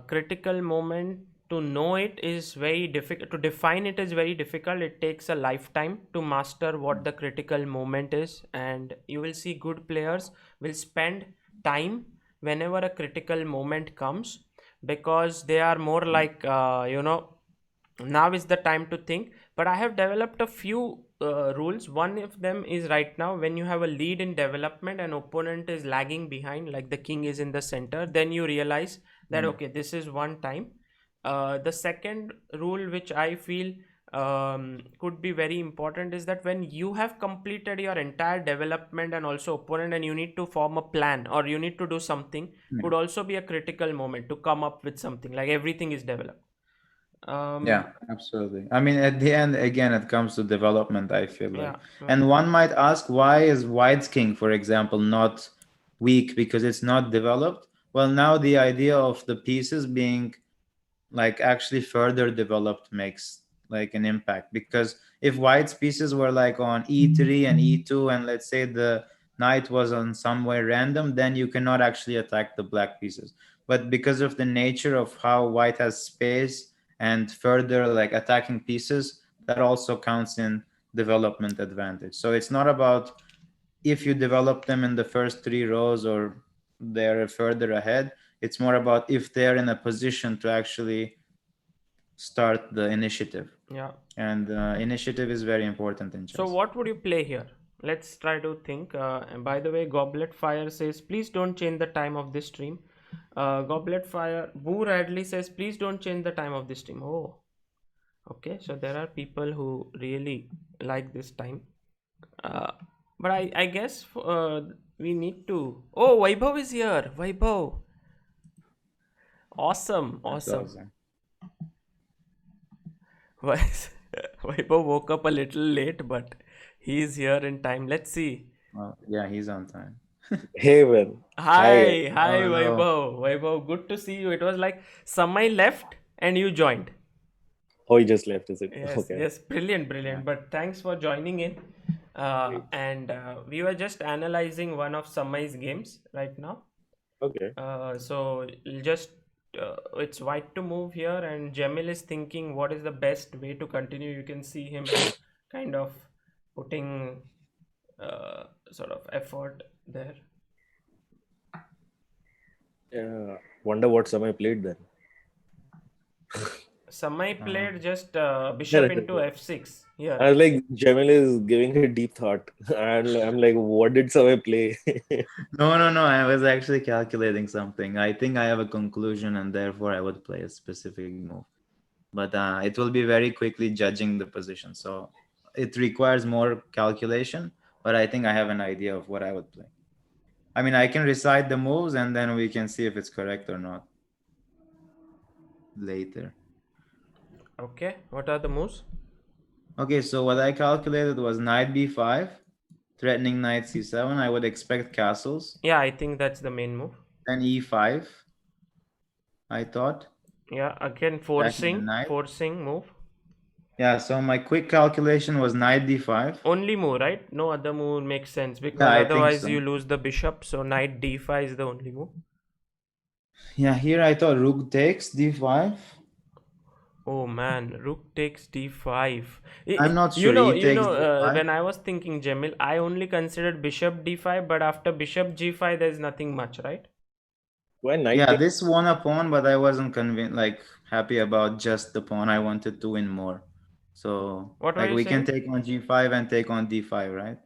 critical moment, to know it is very difficult, to define it is very difficult. It takes a lifetime to master what the critical moment is, and you will see good players will spend time whenever a critical moment comes, because they are more like, now is the time to think. But I have developed a few rules. One of them is, right now when you have a lead in development and opponent is lagging behind, like the king is in the center, then you realize that okay, this is one time. The second rule which I feel could be very important is that when you have completed your entire development and also opponent, and you need to form a plan or you need to do something, could also be a critical moment to come up with something, like everything is developed. yeah, absolutely. I mean, at the end, again, it comes to development, I feel like. Yeah. And one might ask, why is White's king, for example, not weak because it's not developed? Well, now the idea of the pieces being like actually further developed makes like an impact, because if White's pieces were like on e3 and e2 and let's say the knight was on somewhere random, then you cannot actually attack the black pieces. But because of the nature of how White has space and further like attacking pieces, that also counts in development advantage. So it's not about if you develop them in the first three rows or they're further ahead. It's more about if they're in a position to actually start the initiative. Yeah. And initiative is very important in So chess. what would you play here? Let's try to think. And by the way, Goblet Fire says, please don't change the time of this stream. Goblet Fire, Boo Radley says, please don't change the time of this stream. Oh, okay. So there are people who really like this time. But I guess we need to. Oh, Vaibhav is here. Vaibhav. Awesome. That's Awesome. awesome. Vaibhav woke up a little late, but he is here in time. Let's see. Yeah, he's on time. Hey, man. Hi. Hi, Hello. Vaibhav. Good to see you. It was like Samay left and you joined. Oh, he just left, is it? Yes, Okay. yes, brilliant, Yeah. brilliant. But thanks for joining in. Great. And we were just analyzing one of Samay's games right now. Okay. So just it's white to move here, and Cemil is thinking what is the best way to continue. You can see him kind of putting sort of effort there. Wonder what Samay played then. Samay played just bishop Correct, into correct. f6 here. I was like, Cemil is giving a deep thought. And I'm like, what did Samay play? No. I was actually calculating something. I think I have a conclusion, and therefore I would play a specific move. But it will be very quickly judging the position. So it requires more calculation, but I think I have an idea of what I would play. I mean, I can recite the moves, and then we can see if it's correct or not later. Okay, what are the moves? Okay, so what I calculated was knight b5, threatening knight c7. I would expect castles. Yeah, I think that's the main move. Then e5, I thought. Yeah, again Attacking the knight. forcing move. Yeah, so my quick calculation was knight d5. Only move, right? No other move makes sense because Yeah, I think otherwise so. you lose the bishop. So knight d5 is the only move. Yeah, here I thought rook takes d5. Oh man, rook takes d5. I'm not sure. E takes d5. When I was thinking Cemil, I only considered bishop d5, but after bishop g5, there's nothing much, right? Why knight Yeah, takes? this won a pawn, but I wasn't convinced, like happy about just the pawn. I wanted to win more. So, What were like, you we can saying? take on g5 and take on d5, right?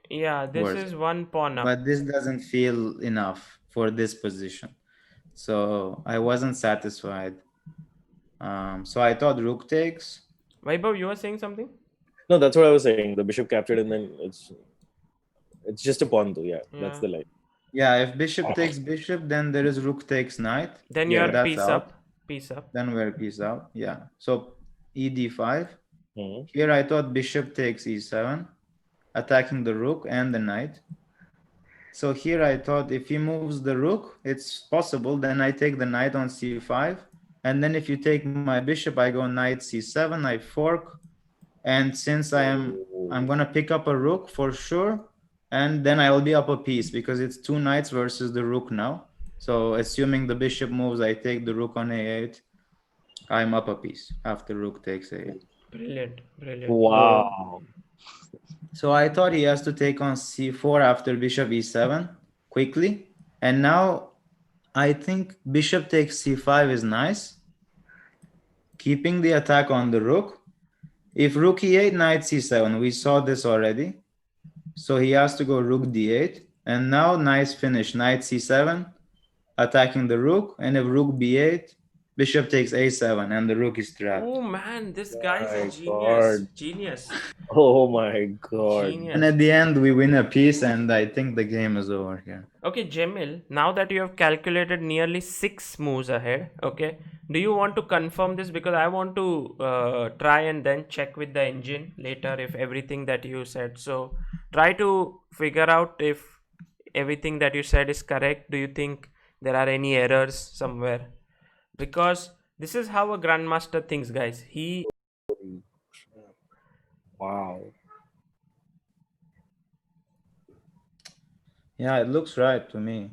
Yeah, this Worse. is one pawn up. But this doesn't feel enough for this position. So I wasn't satisfied. So I thought rook takes. Vaibhav, you were saying something? No, that's what I was saying. The bishop captured and then it's just a pawn though. Yeah, that's the line. Yeah, if bishop takes bishop, then there is rook takes knight. Then Yeah, you're that's piece out. up. Piece up. Then we're piece out. Yeah. So e d5. Hmm. Here I thought bishop takes e7, attacking the rook and the knight. So here I thought if he moves the rook, it's possible. Then I take the knight on c5. And then if you take my bishop, I go knight c7, I fork. And since I'm gonna pick up a rook for sure, and then I will be up a piece because it's two knights versus the rook now. So assuming the bishop moves, I take the rook on a8. I'm up a piece after rook takes a8. Brilliant, brilliant. Wow. So I thought he has to take on c4 after bishop e7 quickly. And now I think bishop takes c5 is nice, keeping the attack on the rook. If rook e8, knight c7, we saw this already. So he has to go rook d8. And now nice finish, knight c7, attacking the rook. And if rook b8, bishop takes a7 and the rook is trapped. Oh man, this guy's My a genius. God. Genius. Oh my God. And Genius. at the end, we win a piece, and I think the game is over here. Okay, Cemil, now that you have calculated nearly 6 moves ahead, okay, do you want to confirm this? Because I want to try and then check with the engine later if everything that you said. So try to figure out if everything that you said is correct. Do you think there are any errors somewhere? Because this is how a grandmaster thinks, guys. Wow. Yeah, it looks right to me.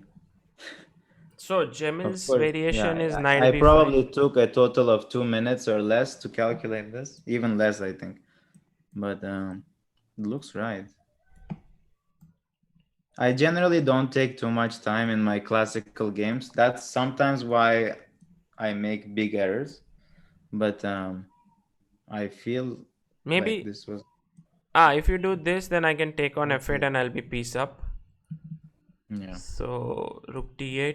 So Cemil's Of course, variation yeah, is knight I b5. probably took a total of 2 minutes or less to calculate this, even less, I think. But it looks right. I generally don't take too much time in my classical games. That's sometimes why I make big errors. But I feel Maybe like this was. if you do this, then I can take on f8 and I'll be piece up. Yeah. So rook d8.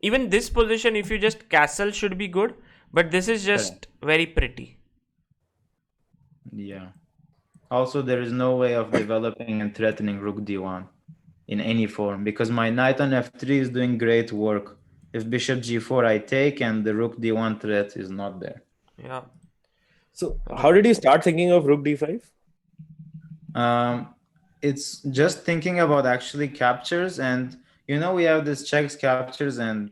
Even this position, if you just castle, should be good. But this is just very pretty. Yeah. Also, there is no way of developing and threatening rook d1 in any form because my knight on f3 is doing great work. If bishop g4 I take and the rook d1 threat is not there. Yeah. So how did you start thinking of rook d5? it's just thinking about actually captures, and we have this checks, captures, and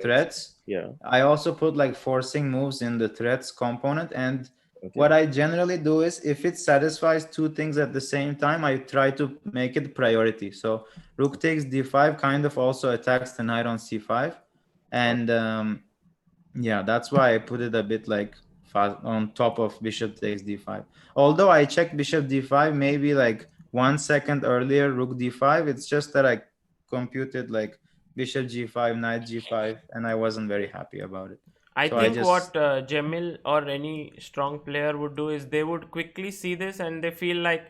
threats. Yeah. I also put like forcing moves in the threats component, and Okay. what I generally do is if it satisfies two things at the same time, I try to make it priority. So rook takes d5 kind of also attacks the knight on c5, and yeah, that's why I put it a bit like fast on top of bishop takes d5. Although I checked bishop d5 maybe like 1 second earlier, rook d5. It's just that I computed like bishop g5, knight g5, and I wasn't very happy about it. I So I think just what Cemil or any strong player would do is they would quickly see this and they feel like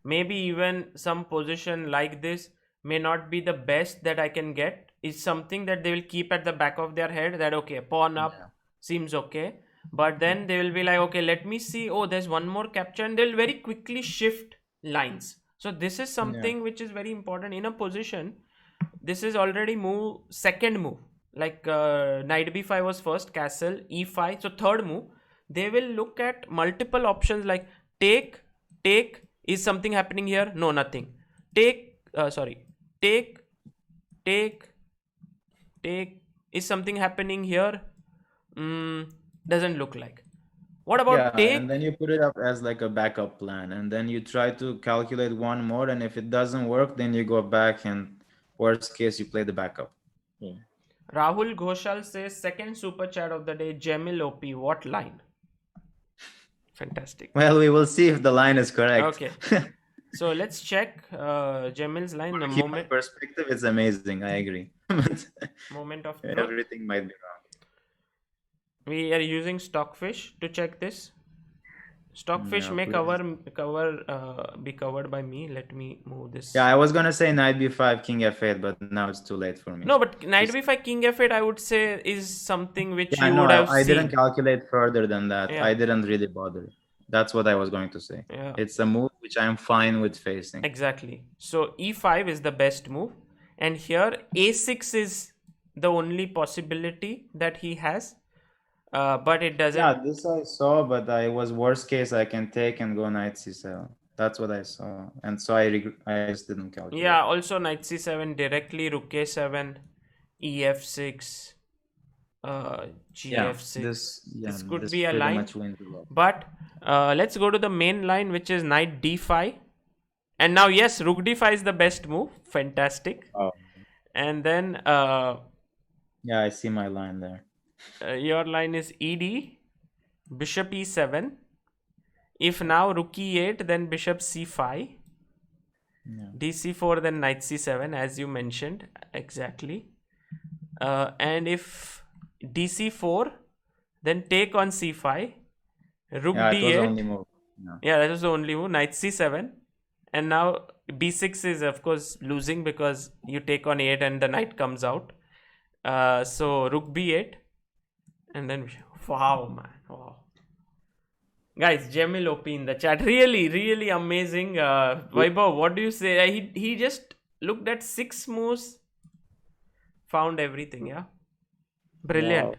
maybe even some position like this may not be the best that I can get. Is something that they will keep at the back of their head that okay, pawn up seems okay. But then they will be like, okay, let me see. Oh, there's one more capture, and they'll very quickly shift lines. So this is something which is very important in a position. This is already second move, like knight b5 was first, castle e5, so third move they will look at multiple options like take, is something happening here? No, nothing. Sorry, take, take, is something happening here? Doesn't look like. What about take? and then you put it up as like a backup plan, and then you try to calculate one more, and if it doesn't work, then you go back, and worst case you play the backup. Rahul Ghoshal says second super chat of the day, Cemil OP, what line? Fantastic. Well, we will see if the line is correct. Okay. So let's check Cemil's line. The Human moment perspective is amazing. I agree. moment of truth. Everything might be wrong. We are using Stockfish to check this. Stockfish may be covered by me. Let me move this. Yeah, I was gonna say knight b5, king f8, but now it's too late for me. No, but knight b5, king f8, I would say is something which you no, would have I seen. didn't calculate further than that. Yeah. I didn't really bother. That's what I was going to say. Yeah. It's a move which I'm fine with facing. Exactly. So e5 is the best move, and here a6 is the only possibility that he has. But it doesn't. Yeah, this I saw, but I was worst case I can take and go knight c7. That's what I saw, and so I just didn't calculate. Yeah, also knight c7 directly, rook a7, ef6, gf6. This could be a line. But let's go to the main line, which is knight d5. And now, yes, rook d5 is the best move. Fantastic. Oh. And then yeah, I see my line there. Your line is ed, bishop e7. If now rook e8, then bishop c5. Yeah. dc4, then knight c7, as you mentioned. Exactly. And if dc4, then take on c5. Rook d8. That was the only move. No. Yeah, that was the only move. Knight c7. And now b6 is, of course, losing because you take on 8 and the knight comes out. So rook b8. And then, wow, man. Wow. Guys, Cemil OP in the chat. Really, really amazing. Vaibhav, what do you say? He just looked at 6 moves, found everything, yeah? Brilliant. Wow.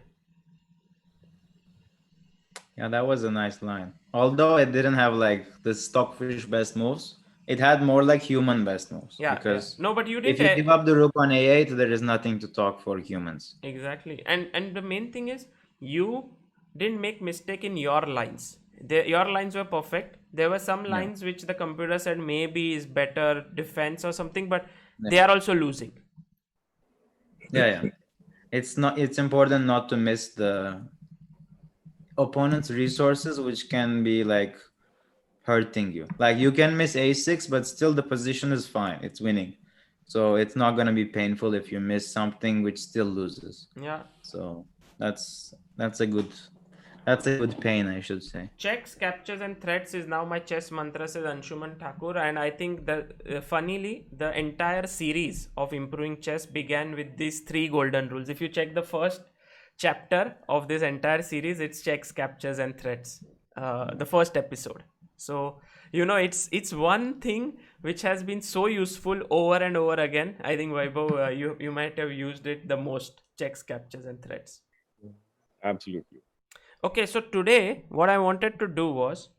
Yeah, that was a nice line. Although it didn't have like the Stockfish best moves, it had more like human best moves. Yeah, because no, but you did. If you give up the rook on a8, there is nothing to talk for humans. Exactly. And the main thing is, you didn't make mistake in your lines. Your lines were perfect. There were some lines which the computer said maybe is better defense or something, but they are also losing. Yeah. It's important not to miss the opponent's resources, which can be like hurting you. Like you can miss a6, but still the position is fine. It's winning. So it's not going to be painful if you miss something which still loses. Yeah. So that's a good pain, I should say. Checks, captures and threats is now my chess mantra, says Anshuman Thakur. And I think that funnily the entire series of improving chess began with these 3 golden rules. If you check the first chapter of this entire series, it's checks, captures and threats. The first episode. So, it's one thing which has been so useful over and over again. I think, Vaibhav, you might have used it the most, checks, captures and threats. Absolutely. Okay, so today what I wanted to do was,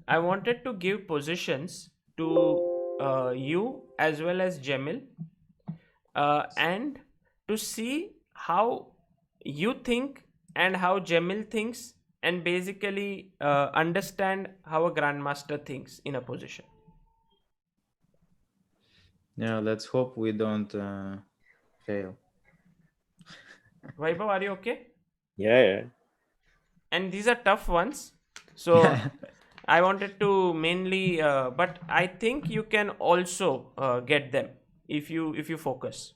I wanted to give positions to you as well as Cemil, and to see how you think and how Cemil thinks, and basically understand how a grandmaster thinks in a position. Yeah, let's hope we don't fail. Vaibhav, are you okay? Yeah. And these are tough ones, so I wanted to mainly, but I think you can also get them if you focus.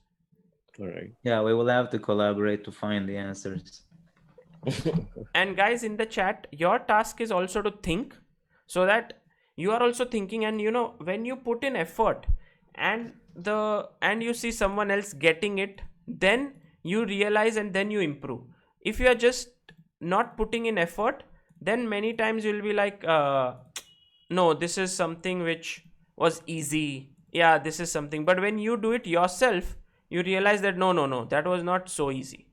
All right. Yeah, we will have to collaborate to find the answers. And guys in the chat, your task is also to think, so that you are also thinking, and when you put in effort and you see someone else getting it, then you realize and then you improve. If you are just not putting in effort, then many times you'll be like, no, this is something which was easy, yeah, this is something. But when you do it yourself, you realize that no, that was not so easy.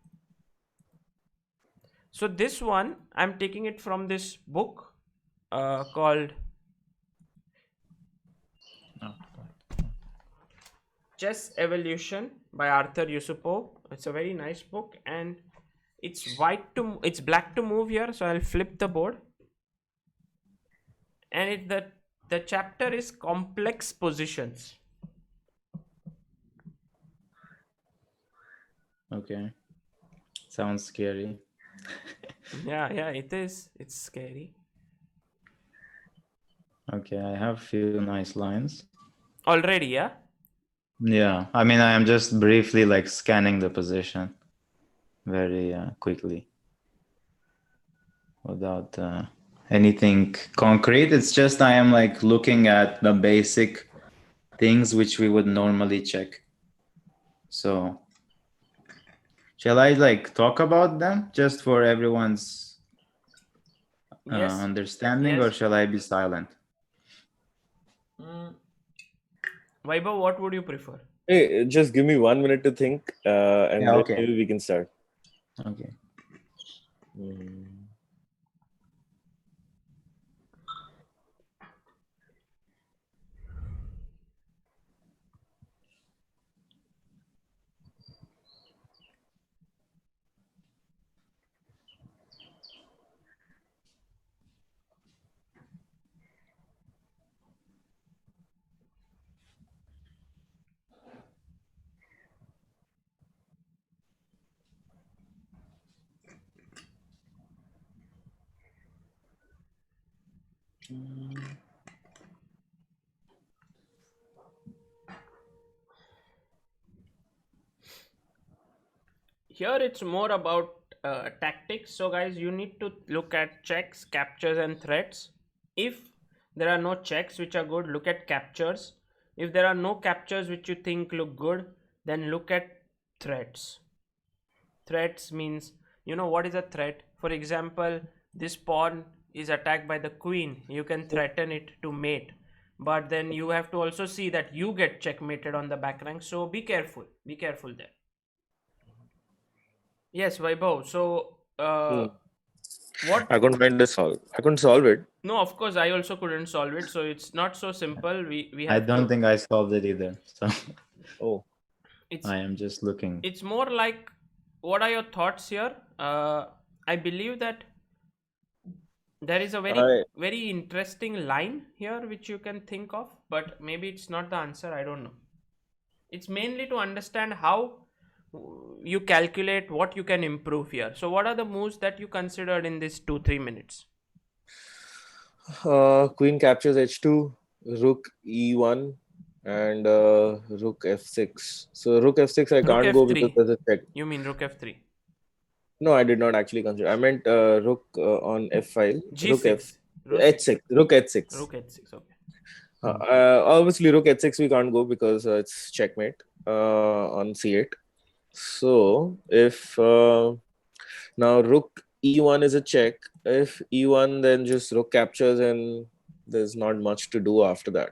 So this one, I'm taking it from this book called Chess Evolution by Arthur Yusupov. It's a very nice book, and it's black to move here. So I'll flip the board, and the chapter is complex positions. Okay, sounds scary. Yeah, it is. It's scary. Okay, I have a few nice lines. Already, yeah? Yeah, I mean, I am just briefly like scanning the position very quickly without anything concrete. It's just I am like looking at the basic things which we would normally check. So shall I like talk about them just for everyone's Yes. understanding, Yes. or shall I be silent? Vaibhav, what would you prefer? Hey, just give me 1 minute to think, and Yeah, then okay. maybe we can start. Okay. Here it's more about tactics. So guys, you need to look at checks, captures, and threats. If there are no checks which are good, look at captures. If there are no captures which you think look good, then look at threats. Threats means, what is a threat? For example, this pawn is attacked by the queen. You can threaten it to mate, but then you have to also see that you get checkmated on the back rank. So be careful there. Yes, Vaibhav. So, what? I couldn't solve it. No, of course, I also couldn't solve it. So it's not so simple. We I have don't to. think I solved it either. So Oh, I am just looking. It's more like, what are your thoughts here? I believe that there is a very interesting line here which you can think of, but maybe it's not the answer. I don't know. It's mainly to understand how you calculate what you can improve here. So what are the moves that you considered in this 2-3 minutes? Queen captures h2, rook e1, and rook f6. So rook f6 I can't go because there's a check. You mean rook f3? No, I did not actually consider. I meant rook on f5. G6. H6. Rook h6. Rook h6. Okay. Obviously, rook h6 we can't go because it's checkmate on c8. So if now rook e1 is a check, if e1, then just rook captures and there's not much to do after that.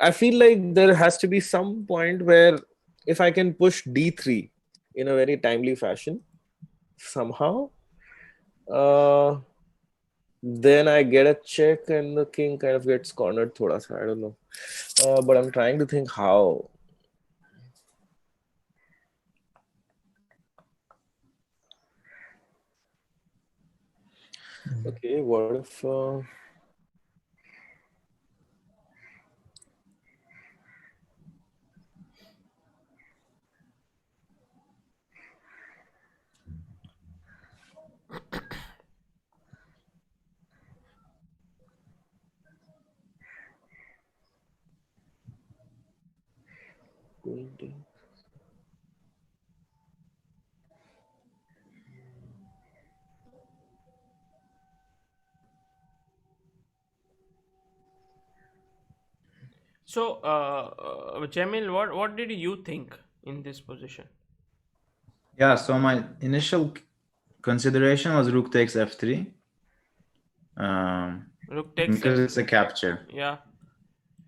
I feel like there has to be some point where if I can push d3 in a very timely fashion somehow, Then I get a check and the king kind of gets cornered thoda sa. I don't know. But I'm trying to think how. Okay, what if queen takes? So, Cemil, what did you think in this position? Yeah, so my initial consideration was rook takes f3. Rook takes Because it's a f3. capture. Yeah.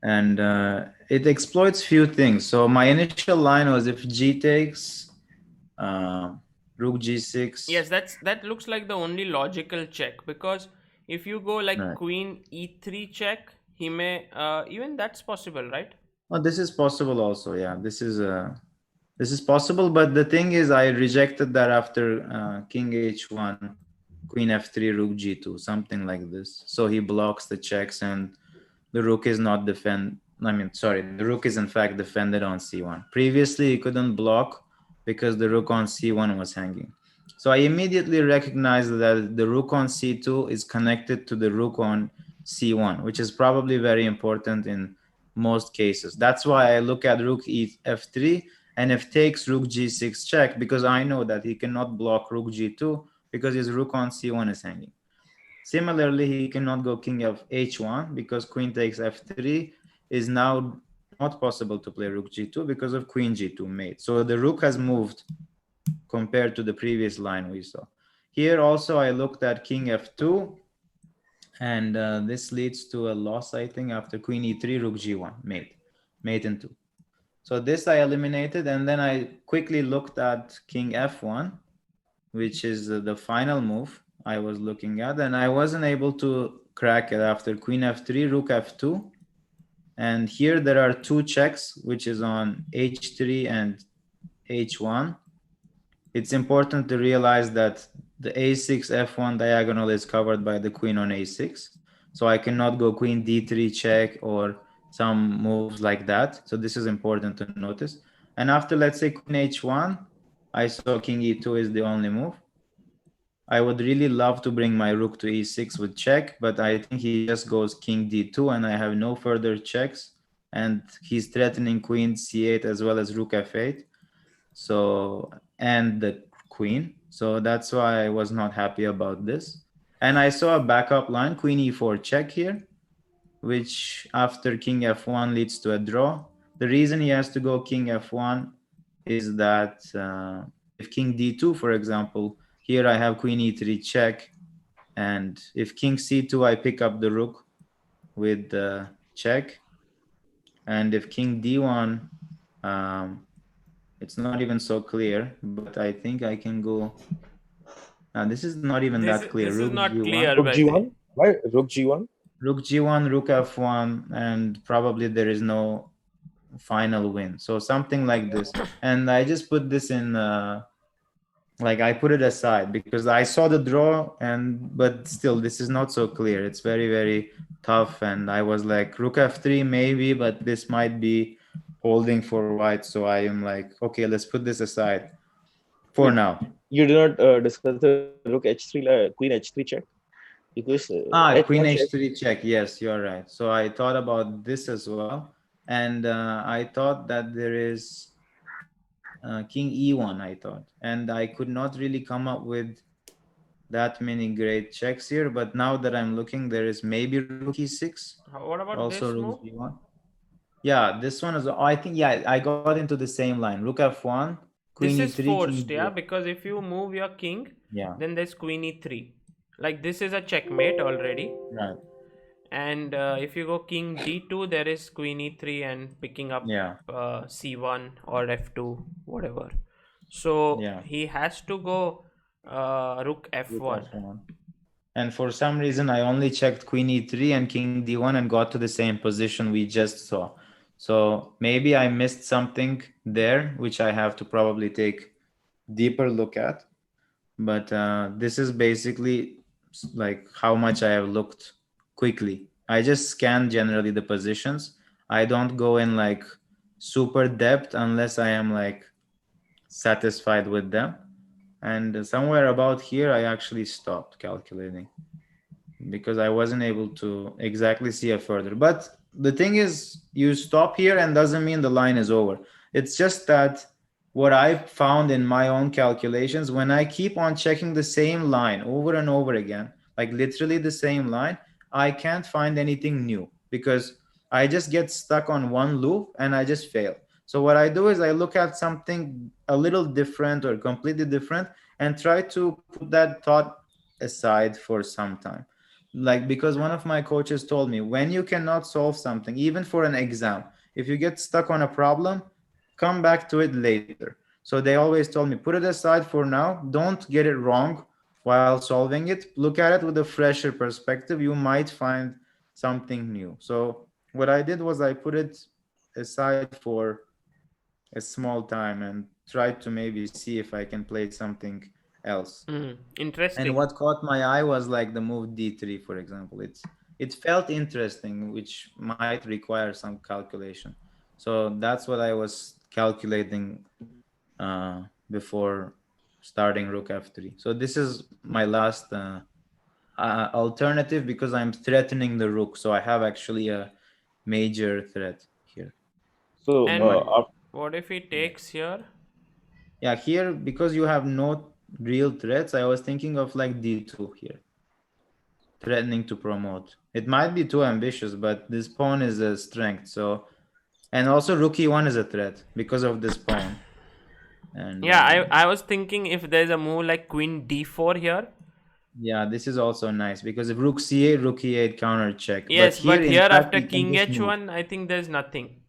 And it exploits few things. So my initial line was if g takes, rook g6. Yes, that looks like the only logical check, because if you go like Right. queen e3 check, he may even that's possible, right? Oh, this is possible also. Yeah, this is possible. But the thing is, I rejected that after king h1, queen f3, rook g2, something like this. So he blocks the checks, and the rook is not defend. I mean, sorry, the rook is in fact defended on c1. Previously, he couldn't block because the rook on c1 was hanging. So I immediately recognized that the rook on c2 is connected to the rook on c1, which is probably very important in most cases. That's why I look at rook f3 and if takes rook g6 check, because I know that he cannot block rook g2 because his rook on c1 is hanging. Similarly, he cannot go king of h1 because queen takes f3 is now not possible to play rook g2 because of queen g2 mate. So the rook has moved compared to the previous line we saw. Here also I looked at king f2 and this leads to a loss, I think, after queen e3, rook g1, mate in 2. So this I eliminated, and then I quickly looked at king f1, which is the final move I was looking at, and I wasn't able to crack it after queen f3, rook f2. And here there are two checks, which is on h3 and h1. It's important to realize that the a6 f1 diagonal is covered by the queen on a6. So I cannot go queen d3 check or some moves like that. So this is important to notice. And after, let's say, queen h1, I saw king e2 is the only move. I would really love to bring my rook to e6 with check, but I think he just goes king d2 and I have no further checks. And he's threatening queen c8 as well as rook f8. So, and the queen. So that's why I was not happy about this. And I saw a backup line, queen e4 check here, which after king f1 leads to a draw. The reason he has to go king f1 is that if king d2, for example, here I have queen e3 check, and if king c2, I pick up the rook with the check, and if king d1, it's not even so clear, but I think I can go. This is not even that clear. This is Rook not g1, clear, Rook I think. G1? Why Rook G1? rook g1, rook f1, and probably there is no final win. So something like this. And I just put this in, like I put it aside because I saw the draw, but still this is not so clear. It's very, very tough. And I was like, rook f3 maybe, but this might be holding for white. So I am like, okay, let's put this aside for Wait, now. you did not discuss the Rook H3, Queen H3 check? Because H1 Queen check. h3 check. Yes, you're right. So I thought about this as well. And I thought that there is king e1, I thought. And I could not really come up with that many great checks here. But now that I'm looking, there is maybe rook e6, What about also this rook move? g1. Yeah, this one is, I think, yeah, I got into the same line. Rook f1, queen This is e3, king forced, yeah, d8. because if you move your king, Yeah, then there's queen e3. Like this is a checkmate already. right. And if you go king d2, there is queen e3 and picking up Yeah, c1 or f2, whatever. So yeah, he has to go rook rook f1. f1. And for some reason, I only checked queen e3 and king d1 and got to the same position we just saw. So maybe I missed something there, which I have to probably take deeper look at. But this is basically like how much I have looked quickly. I just scan generally the positions. I don't go in like super depth unless I am like satisfied with them. And somewhere about here, I actually stopped calculating because I wasn't able to exactly see it further. But the thing is, you stop here and doesn't mean the line is over. It's just that what I found in my own calculations, when I keep on checking the same line over and over again, like literally the same line, I can't find anything new because I just get stuck on one loop and I just fail. So what I do is I look at something a little different or completely different and try to put that thought aside for some time. Like, because one of my coaches told me, when you cannot solve something, even for an exam, if you get stuck on a problem, come back to it later. So they always told me, put it aside for now, don't get it wrong while solving it, look at it with a fresher perspective, you might find something new. So what I did was I put it aside for a small time and tried to maybe see if I can play something else. And Interesting. what caught my eye was like the move d3, for example. It felt interesting, which might require some calculation. So that's what I was calculating before starting rook f3. So this is my last alternative because I'm threatening the rook. So I have actually a major threat here. So And what if he takes here? Yeah, here, because you have no real threats, I was thinking of like d2 here. Threatening to promote. It might be too ambitious, but this pawn is a strength. So, and also rook e1 is a threat because of this pawn. And Yeah, I was thinking if there's a move like queen d4 here. yeah, this is also nice because if rook c8, rook e8 counter check. Yes, but in here fact, after we can king just move. h1, I think there's nothing.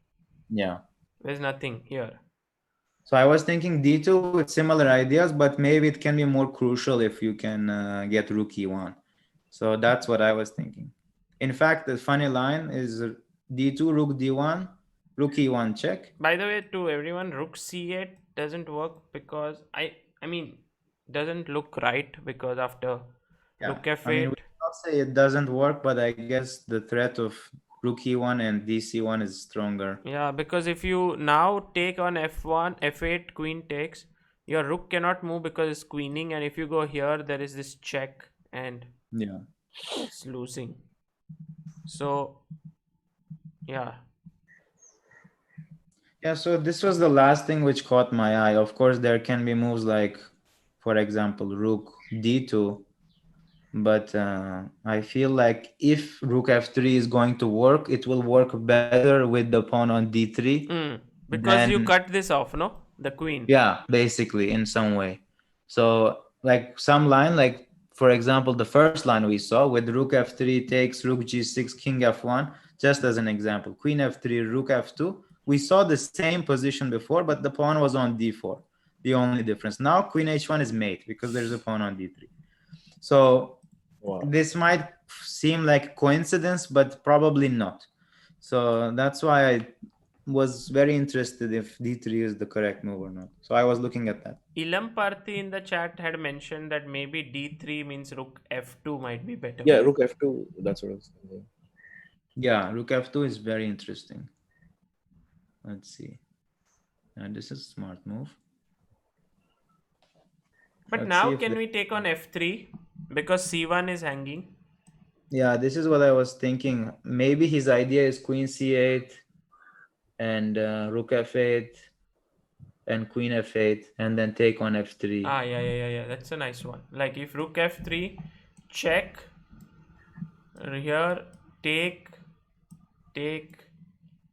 Yeah. There's nothing here. So I was thinking d2 with similar ideas, but maybe it can be more crucial if you can get rook e1. So that's what I was thinking. In fact, the funny line is d2, rook d1, rook e1 check. By the way, to everyone, rook c8 doesn't work because I mean doesn't look right because after rook f8. I mean, we cannot say it doesn't work, but I guess the threat of rook e1 and dc1 is stronger. Yeah, because if you now take on f1, f8, queen takes, your rook cannot move because it's queening, and if you go here, there is this check and Yeah. it's losing. So, yeah. Yeah, so this was the last thing which caught my eye. Of course, there can be moves like, for example, rook d2. But I feel like if rook f3 is going to work, it will work better with the pawn on d3. Because you cut this off, no? The queen. Yeah, basically, in some way. So, like some line, like for example, the first line we saw with rook f3 takes rook g6, king f1, just as an example. Queen f3, rook f2. We saw the same position before, but the pawn was on d4. The only difference. Now, queen h1 is mate because there's a pawn on d3. So, this might seem like coincidence, but probably not. So that's why I was very interested if d3 is the correct move or not. So I was looking at that. Ilam Parthi in the chat had mentioned that maybe d3 means rook f2 might be better. Yeah, rook f2. That's what I was thinking. Yeah, rook f2 is very interesting. Let's see. And this is a smart move. But now can we take on f3 because c1 is hanging? Yeah, this is what I was thinking. Maybe his idea is queen c8 and rook f8 and queen f8 and then take on f3. Yeah. That's a nice one. Like if rook f3, check, here, take,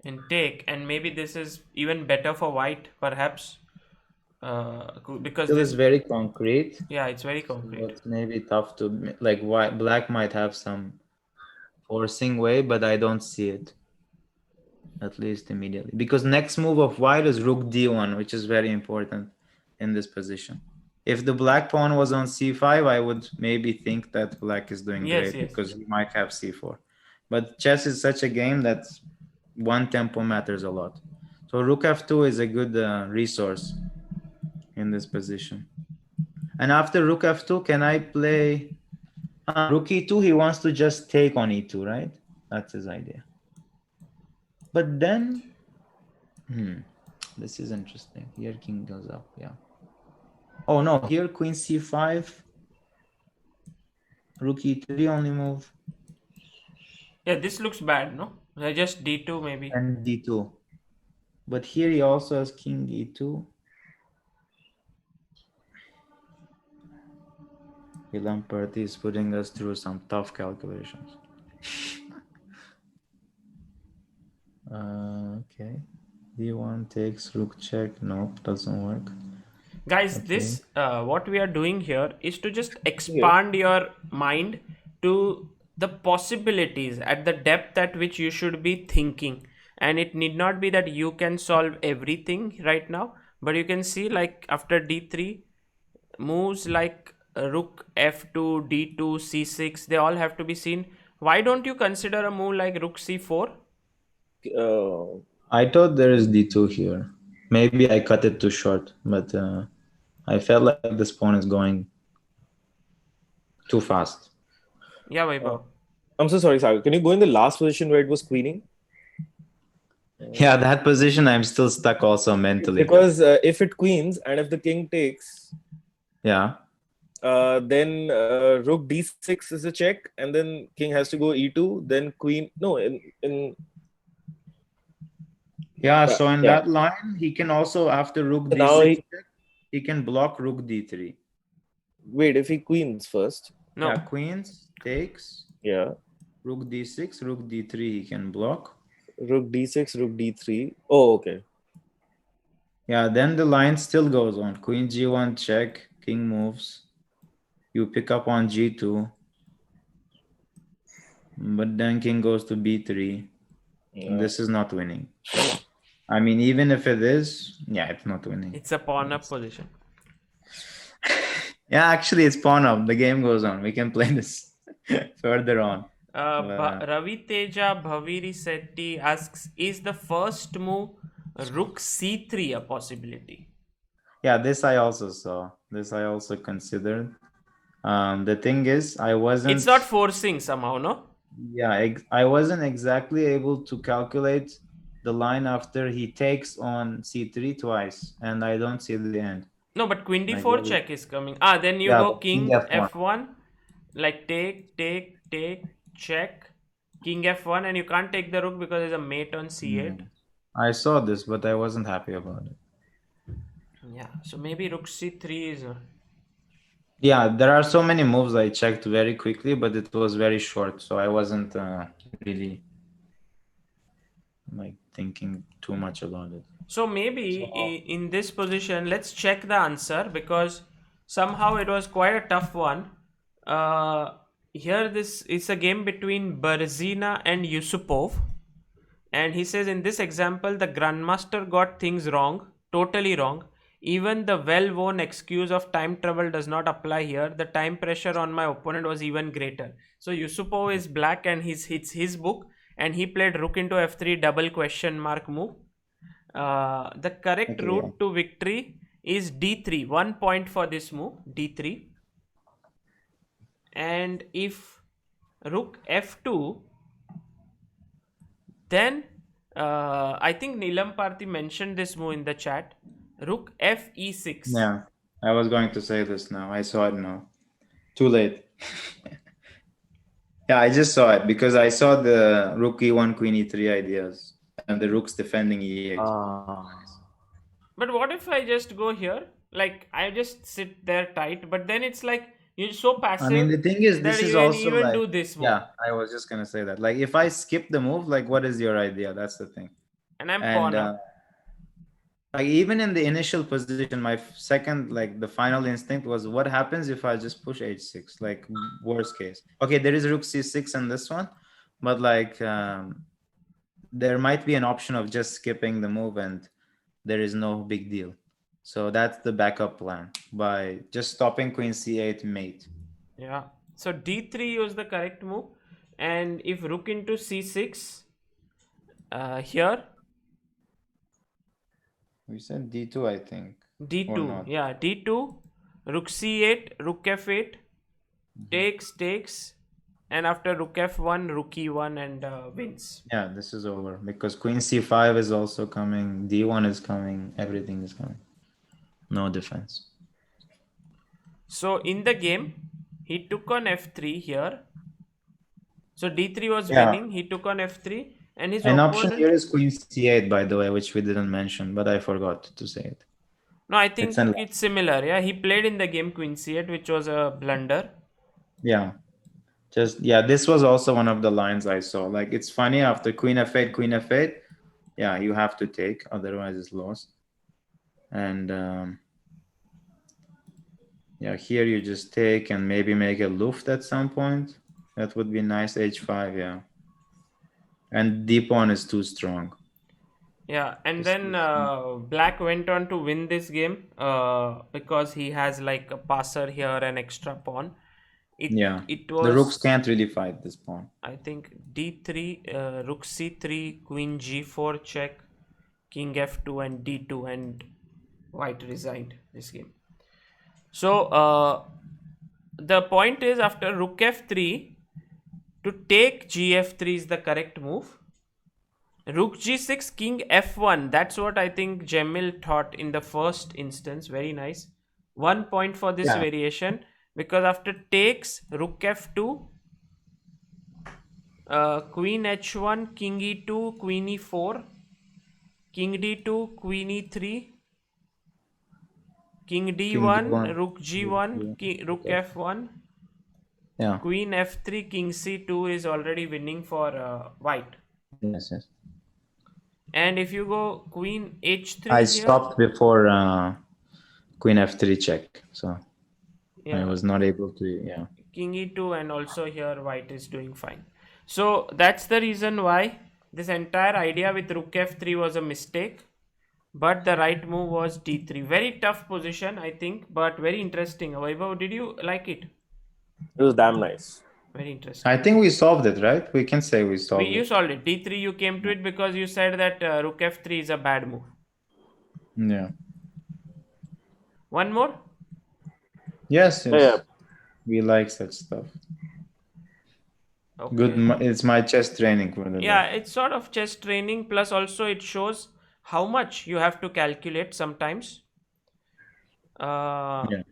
and take. And maybe this is even better for white, perhaps. Because this is very concrete. Yeah, it's very concrete. So it's maybe tough to, like, black might have some forcing way, but I don't see it. At least immediately. Because next move of white is rook d1, which is very important in this position. If the black pawn was on c5, I would maybe think that black is doing Yes, great yes. because he might have c4. But chess is such a game that one tempo matters a lot. So rook f2 is a good resource in this position. And after rook f2, can I play rook e2? He wants to just take on e2, right? That's his idea. But then, this is interesting. Here king goes up, yeah. Oh no, here queen c5, rook e3 only move. Yeah, this looks bad, no? Just d2 maybe. And d2. But here he also has king e2. Lamperti is putting us through some tough calculations. Okay. d1 takes rook check. Nope, doesn't work. Guys, Okay. this what we are doing here is to just expand your mind to the possibilities at the depth at which you should be thinking. And it need not be that you can solve everything right now, but you can see like after d3, moves like rook f2, d2, c6, they all have to be seen. Why don't you consider a move like rook c4? I thought there is d2 here. Maybe I cut it too short, but I felt like this pawn is going too fast. Yeah, Vaibhav. I'm so sorry, Sagar. Can you go in the last position where it was queening? Yeah, that position I'm still stuck also mentally. Because if it queens and if the king takes, Yeah. then rook d6 is a check, and then king has to go e2, then queen. No, in Yeah, so in yeah. that line, he can also, after rook So now d6, he can block rook d3. wait, if he queens first. No. Yeah, queens, takes, Yeah. rook d6, rook d3, he can block. Rook d6, rook d3. Oh, okay. Yeah, then the line still goes on. Queen g1 check, king moves. You pick up on g2. But then king goes to b3. Yeah. This is not winning. I mean, even if it is, yeah, it's not winning. It's a pawn up position. Yeah, actually, it's pawn up. The game goes on. We can play this further on. Ravi Teja Bhaviri Setti asks, is the first move rook c3 a possibility? Yeah, this I also saw. This I also considered. The thing is, I wasn't... It's not forcing somehow, no? Yeah, I wasn't exactly able to calculate the line after he takes on c3 twice, and I don't see the end. No, but queen d4 Like, check is coming. Then you go king f1, like take, check, king f1, and you can't take the rook because there's a mate on c8. I saw this, but I wasn't happy about it. Yeah, so maybe rook c3 is... Yeah, there are so many moves I checked very quickly, but it was very short, so I wasn't really like thinking too much about it. So maybe in this position, let's check the answer because somehow it was quite a tough one. Here this is a game between Berzina and Yusupov. And he says in this example, the grandmaster got things wrong, totally wrong. Even the well-worn excuse of time trouble does not apply here. The time pressure on my opponent was even greater. So Yusupov is black and it's his book. And he played rook into f3 double question mark move. The correct route to victory is d3. 1 point for this move, d3. And if rook f2, then I think Neelam Parthi mentioned this move in the chat. Rook f e6. Yeah, I was going to say this now. I saw it now. Too late. Yeah, I just saw it because I saw the rook e1, queen e3 ideas and the rooks defending e8. But what if I just go here? Like, I just sit there tight, but then it's like, you're so passive. I mean, the thing is, this is also even like, do this move. Yeah, I was just gonna say that. Like, if I skip the move, like, what is your idea? That's the thing. And I'm pawn up. Like, even in the initial position, my second, like, the final instinct was, what happens if I just push h6? Like, worst case. Okay, there is rook c6 in this one, but like, there might be an option of just skipping the move and there is no big deal. So that's the backup plan by just stopping queen c8 mate. Yeah. So d3 was the correct move, and if rook into c6, here We said d2, I think, or d2, not. yeah, d2, rook c8, rook f8, takes, and after rook f1, rook e1, and wins. Yeah, this is over because queen c5 is also coming, d1 is coming, everything is coming. No defense. So in the game, he took on f3 here. So d3 was Yeah. winning. He took on f3, and his An opponent. option here is queen c8, by the way, which we didn't mention, but I forgot to say it. No, I think It's it's similar. Yeah, he played in the game queen c8, which was a blunder. Yeah. This was also one of the lines I saw. Like, it's funny, after queen f8, yeah, you have to take, otherwise it's lost. And yeah, here you just take and maybe make a luft at some point. That would be nice. h5, yeah. And d pawn is too strong. Yeah, and This then is- Black went on to win this game because he has like a passer here, an extra pawn. Yeah, It was, the rooks can't really fight this pawn. I think, d3, rook c3, queen g4 check, king f2, and d2, and white resigned this game. So the point is, after rook f3, to take gf3 is the correct move. Rook g6, king f1. That's what I think Cemil thought in the first instance. Very nice. 1 point for this Yeah. variation, because after takes, rook f2, queen h1, king e2, queen e4, king d2, queen e3, king d1, d1, rook g1, rook okay. f1, Yeah. queen f3, king c2 is already winning for white. Yes. And if you go queen h3 I here, stopped before queen f3 check, so yeah, I was not able to. Yeah. king e2, and also here white is doing fine. So that's the reason why this entire idea with rook f3 was a mistake, but the right move was d3. Very tough position, I think, but very interesting. Vaibhav, did you like it? It was damn nice. Very interesting. I think we solved it, right? We can say we solved You it. solved it. d3, you came to it because you said that rook f3 is a bad move. Yeah. One more? Yes. Yeah. We like such stuff. Okay. Good. It's my chess training for the Yeah, day. it's sort of chess training, plus also it shows how much you have to calculate sometimes. Yeah.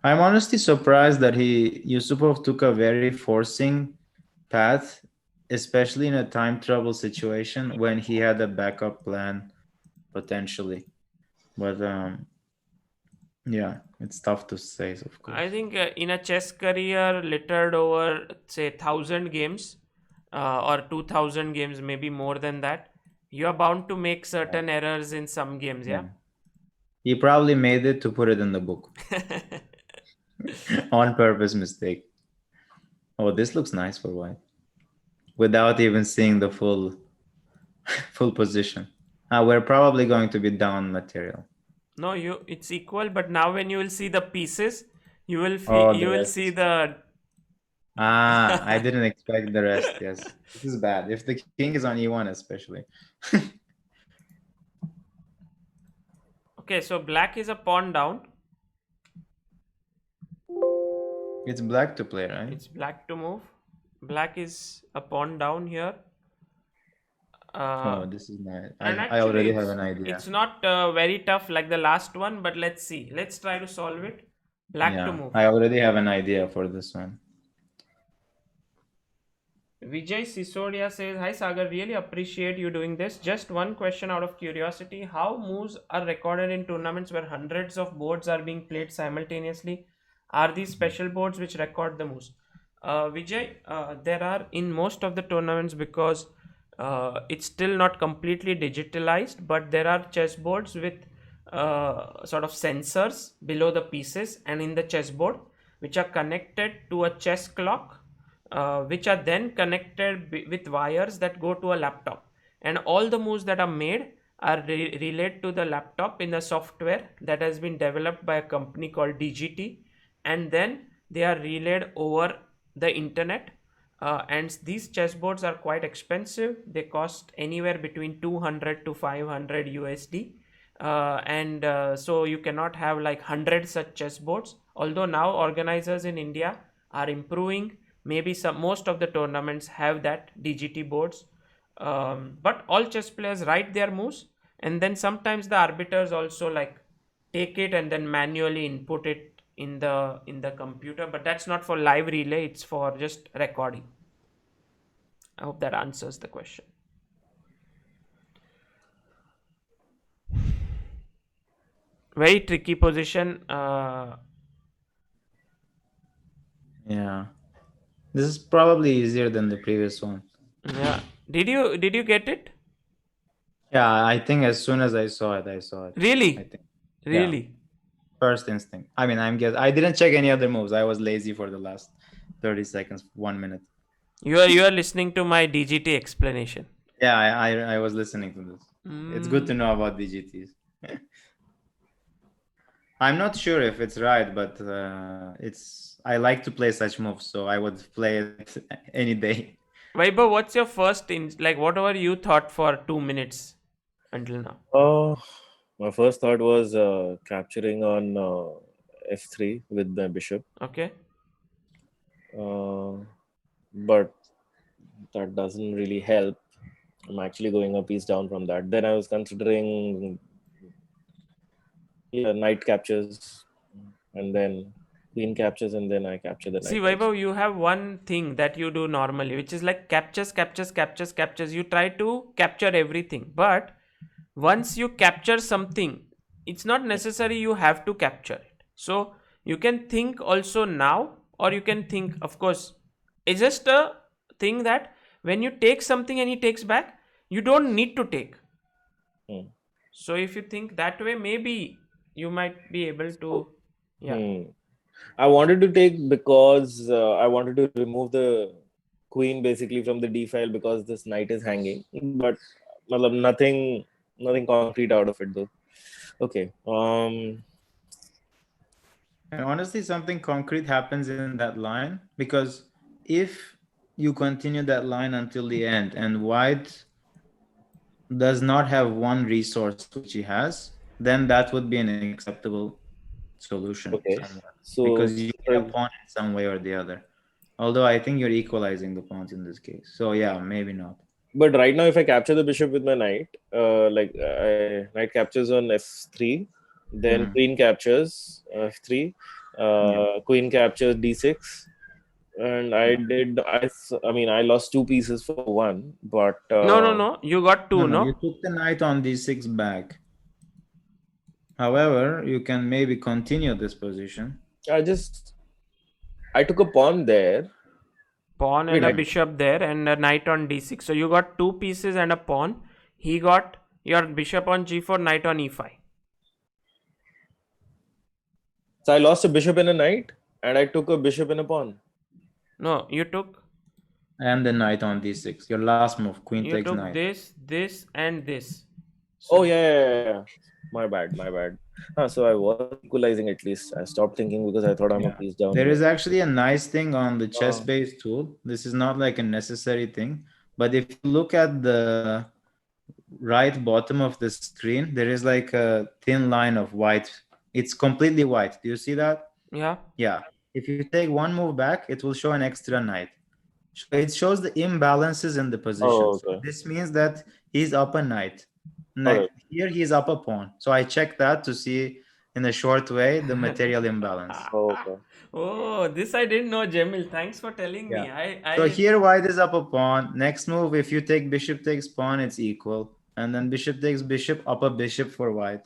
I'm honestly surprised that Yusupov took a very forcing path, especially in a time trouble situation when he had a backup plan potentially. But yeah, it's tough to say, of course. I think in a chess career littered over, say, 1,000 games or 2,000 games, maybe more than that, you are bound to make certain errors in some games. Yeah. He probably made it to put it in the book. On purpose mistake. Oh, this looks nice for white. Without even seeing the full position. We're probably going to be down material. No, it's equal, but now when you will see the pieces, you will see the. I didn't expect the rest. Yes, this is bad. If the king is on e1, especially. Okay, so black is a pawn down. It's black to play, right? It's black to move. Black is a pawn down here. Oh, this is nice. And I already have an idea. It's not very tough like the last one, but let's see. Let's try to solve it. Black to move. I already have an idea for this one. Vijay Sisodia says, "Hi Sagar, really appreciate you doing this. Just one question out of curiosity. How moves are recorded in tournaments where hundreds of boards are being played simultaneously? Are these special boards which record the moves?" Vijay, there are in most of the tournaments, because it's still not completely digitalized, but there are chessboards with sort of sensors below the pieces and in the chessboard, which are connected to a chess clock, which are then connected with wires that go to a laptop, and all the moves that are made are relayed to the laptop in a software that has been developed by a company called DGT, and then they are relayed over the internet. And these chessboards are quite expensive. They cost anywhere between 200 to 500 USD. So you cannot have like 100 such chessboards. Although now organizers in India are improving, maybe most of the tournaments have that DGT boards. But all chess players write their moves, and then sometimes the arbiters also like take it and then manually input it in the computer. But that's not for live relay; it's for just recording. I hope that answers the question. Very tricky position. Yeah. This is probably easier than the previous one. Yeah. Did you get it? Yeah, I think as soon as I saw it, I saw it. Really? I think. Really? Yeah. First instinct. I mean, I didn't check any other moves. I was lazy for the last 30 seconds, 1 minute. You are listening to my DGT explanation. Yeah, I was listening to this. It's good to know about DGTs. I'm not sure if it's right, but I like to play such moves, so I would play it any day. Vaibhav, what's your first whatever you thought for 2 minutes until now? My first thought was capturing on f3 with the bishop. Okay. But that doesn't really help. I'm actually going a piece down from that. Then I was considering knight captures, and then queen captures, and then I capture the knight. See, Vaibhav, you have one thing that you do normally, which is like captures. You try to capture everything, but once you capture something, it's not necessary you have to capture it. So you can think also now, or you can think, of course, it's just a thing that when you take something and he takes back, you don't need to take. So if you think that way, maybe you might be able to. Yeah. I wanted to take because I wanted to remove the queen basically from the d file because this knight is hanging, but nothing concrete out of it though. Okay. And honestly, something concrete happens in that line, because if you continue that line until the end and white does not have one resource which he has, then that would be an acceptable solution. Okay. So because you get a pawn in some way or the other. Although I think you're equalizing the pawns in this case. So yeah, maybe not. But right now, if I capture the bishop with my knight, knight captures on f3, then queen captures f3, queen captures d6, and I lost 2 pieces for 1, but No, you got 2, no? You took the knight on d6 back. However, you can maybe continue this position. I took a pawn there. Pawn and a bishop there, and a knight on d6. So you got 2 pieces and a pawn. He got your bishop on g4, knight on e5. So I lost a bishop and a knight, and I took a bishop and a pawn. No, you took. And the knight on d6. Your last move, queen takes knight. You took this, and this. So, oh yeah. My bad. So I was equalizing at least. I stopped thinking because I thought I'm a piece down. There is actually a nice thing on the ChessBase tool. This is not like a necessary thing, but if you look at the right bottom of the screen, there is like a thin line of white. It's completely white. Do you see that? Yeah. Yeah. If you take one move back, it will show an extra knight. It shows the imbalances in the positions. Oh, okay. This means that he's up a knight. Here he's up a pawn. So I checked that to see in a short way the material imbalance. Okay. Oh, this I didn't know, Cemil. Thanks for telling me. So here white is up a pawn. Next move, if you take bishop takes pawn, it's equal. And then bishop takes bishop, up a bishop for white.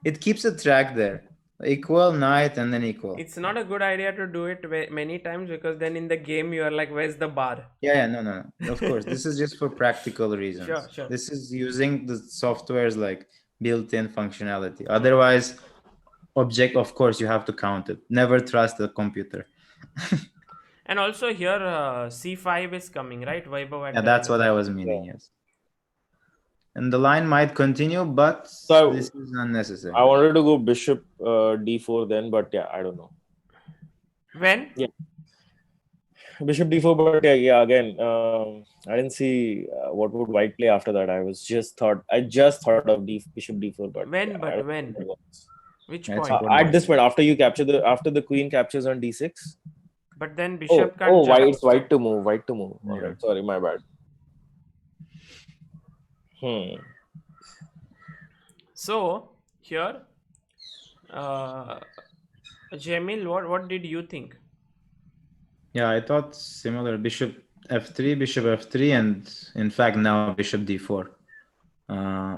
It keeps a track there. Equal, knight, and then equal. It's not a good idea to do it many times, because then in the game you are like, where's the bar? No. Of course, this is just for practical reasons. Sure. This is using the software's like built-in functionality. Otherwise, of course, you have to count it. Never trust the computer. And also here, c5 is coming, right? Vaibhav? Yeah, that's what I was meaning, yes. And the line might continue, but So this is unnecessary. I wanted to go bishop d4 then, but yeah, I don't know. When? Yeah. Bishop d4, but yeah, again, I didn't see what would white play after that. I just thought of bishop d4, but When? yeah, I But don't when? think it works. Which That's point? good At one. this point, after the queen captures on d6. But then bishop can't Oh, jump. it's white to move. White to move. All Yeah. right, sorry, my bad. So here, Cemil, what did you think? Yeah, I thought similar. Bishop f3, and in fact now bishop d4.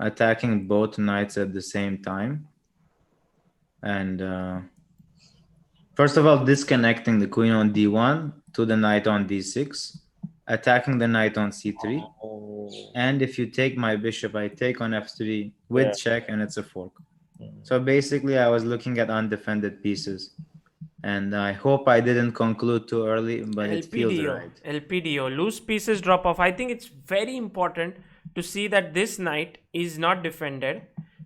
Attacking both knights at the same time. And first of all, disconnecting the queen on d1 to the knight on d6. Attacking the knight on c3. Oh. And if you take my bishop, I take on f3 with Yeah. check, and it's a fork. So basically, I was looking at undefended pieces. And I hope I didn't conclude too early, but it feels right. LPDO, loose pieces drop off. I think it's very important to see that this knight is not defended.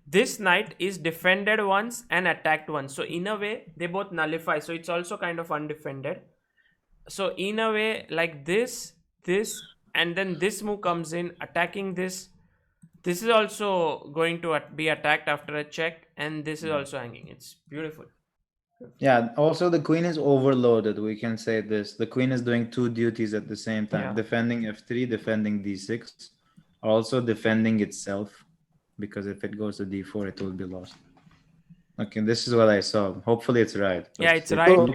This knight is defended once and attacked once. So in a way, they both nullify. So it's also kind of undefended. So in a way, like this, and then this move comes in, attacking this. This is also going to be attacked after a check, and this is also hanging. It's beautiful. Yeah, also the queen is overloaded. We can say this. The queen is doing two duties at the same time. Yeah. Defending f3, defending d6. Also defending itself. Because if it goes to d4, it will be lost. Okay, this is what I saw. Hopefully it's right. Yeah, it's right.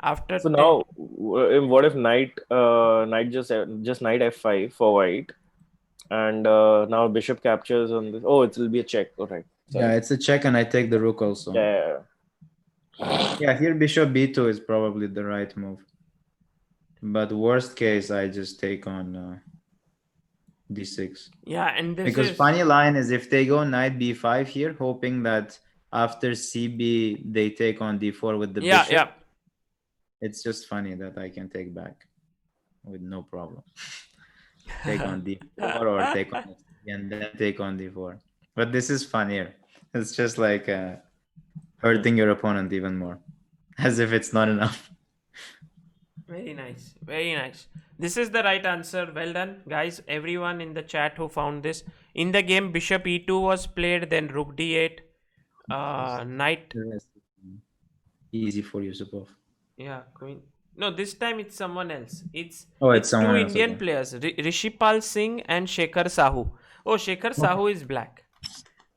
After So now, what if knight just knight f5 for white, and now bishop captures on this? Oh, it will be a check. All right. Yeah, it's a check, and I take the rook also. Yeah. Yeah, here bishop b2 is probably the right move. But worst case, I just take on d6. Yeah, and this because funny line is if they go knight b5 here, hoping that after cb they take on d4 with the bishop. Yeah. It's just funny that I can take back with no problem. Take on d4 or take on f3 and then take on d4. But this is funnier. It's just like hurting your opponent even more, as if it's not enough. Very nice. Very nice. This is the right answer. Well done, guys. Everyone in the chat who found this. In the game, bishop e2 was played, then rook d8, knight. Easy for Yusupov. Yeah, queen. No, this time it's someone else. It's someone two else, Indian okay. players, Rishipal Singh and Shekhar Sahu. Oh, Shekhar Sahu is black.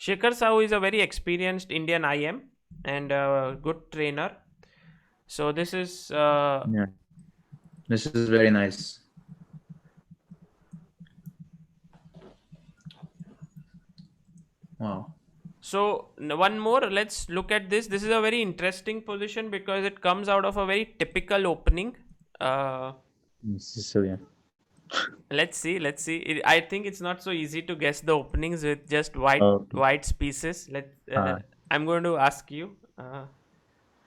Shekhar Sahu is a very experienced Indian IM and a good trainer. So this is... yeah. This is very nice. Wow. So one more, let's look at this. This is a very interesting position because it comes out of a very typical opening. Sicilian. Let's see. I think it's not so easy to guess the openings with just white pieces. I'm going to ask you,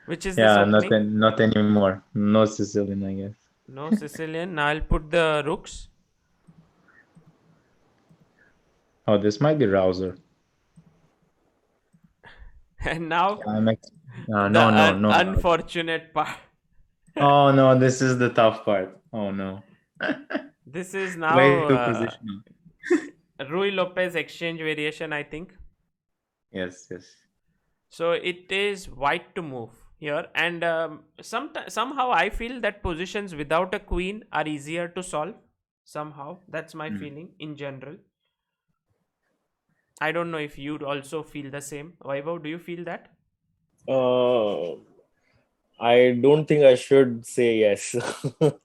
which is this opening? not anymore. No Sicilian, I guess. No Sicilian. Now I'll put the rooks. Oh, this might be Rouser. And now no. Unfortunate part. Oh no, this is the tough part. Oh no. This is now way too positional. Rui Lopez exchange variation, I think. Yes. So it is white to move here, and somehow I feel that positions without a queen are easier to solve. Somehow, that's my feeling in general. I don't know if you'd also feel the same. Vaibhav, do you feel that? I don't think I should say yes. No,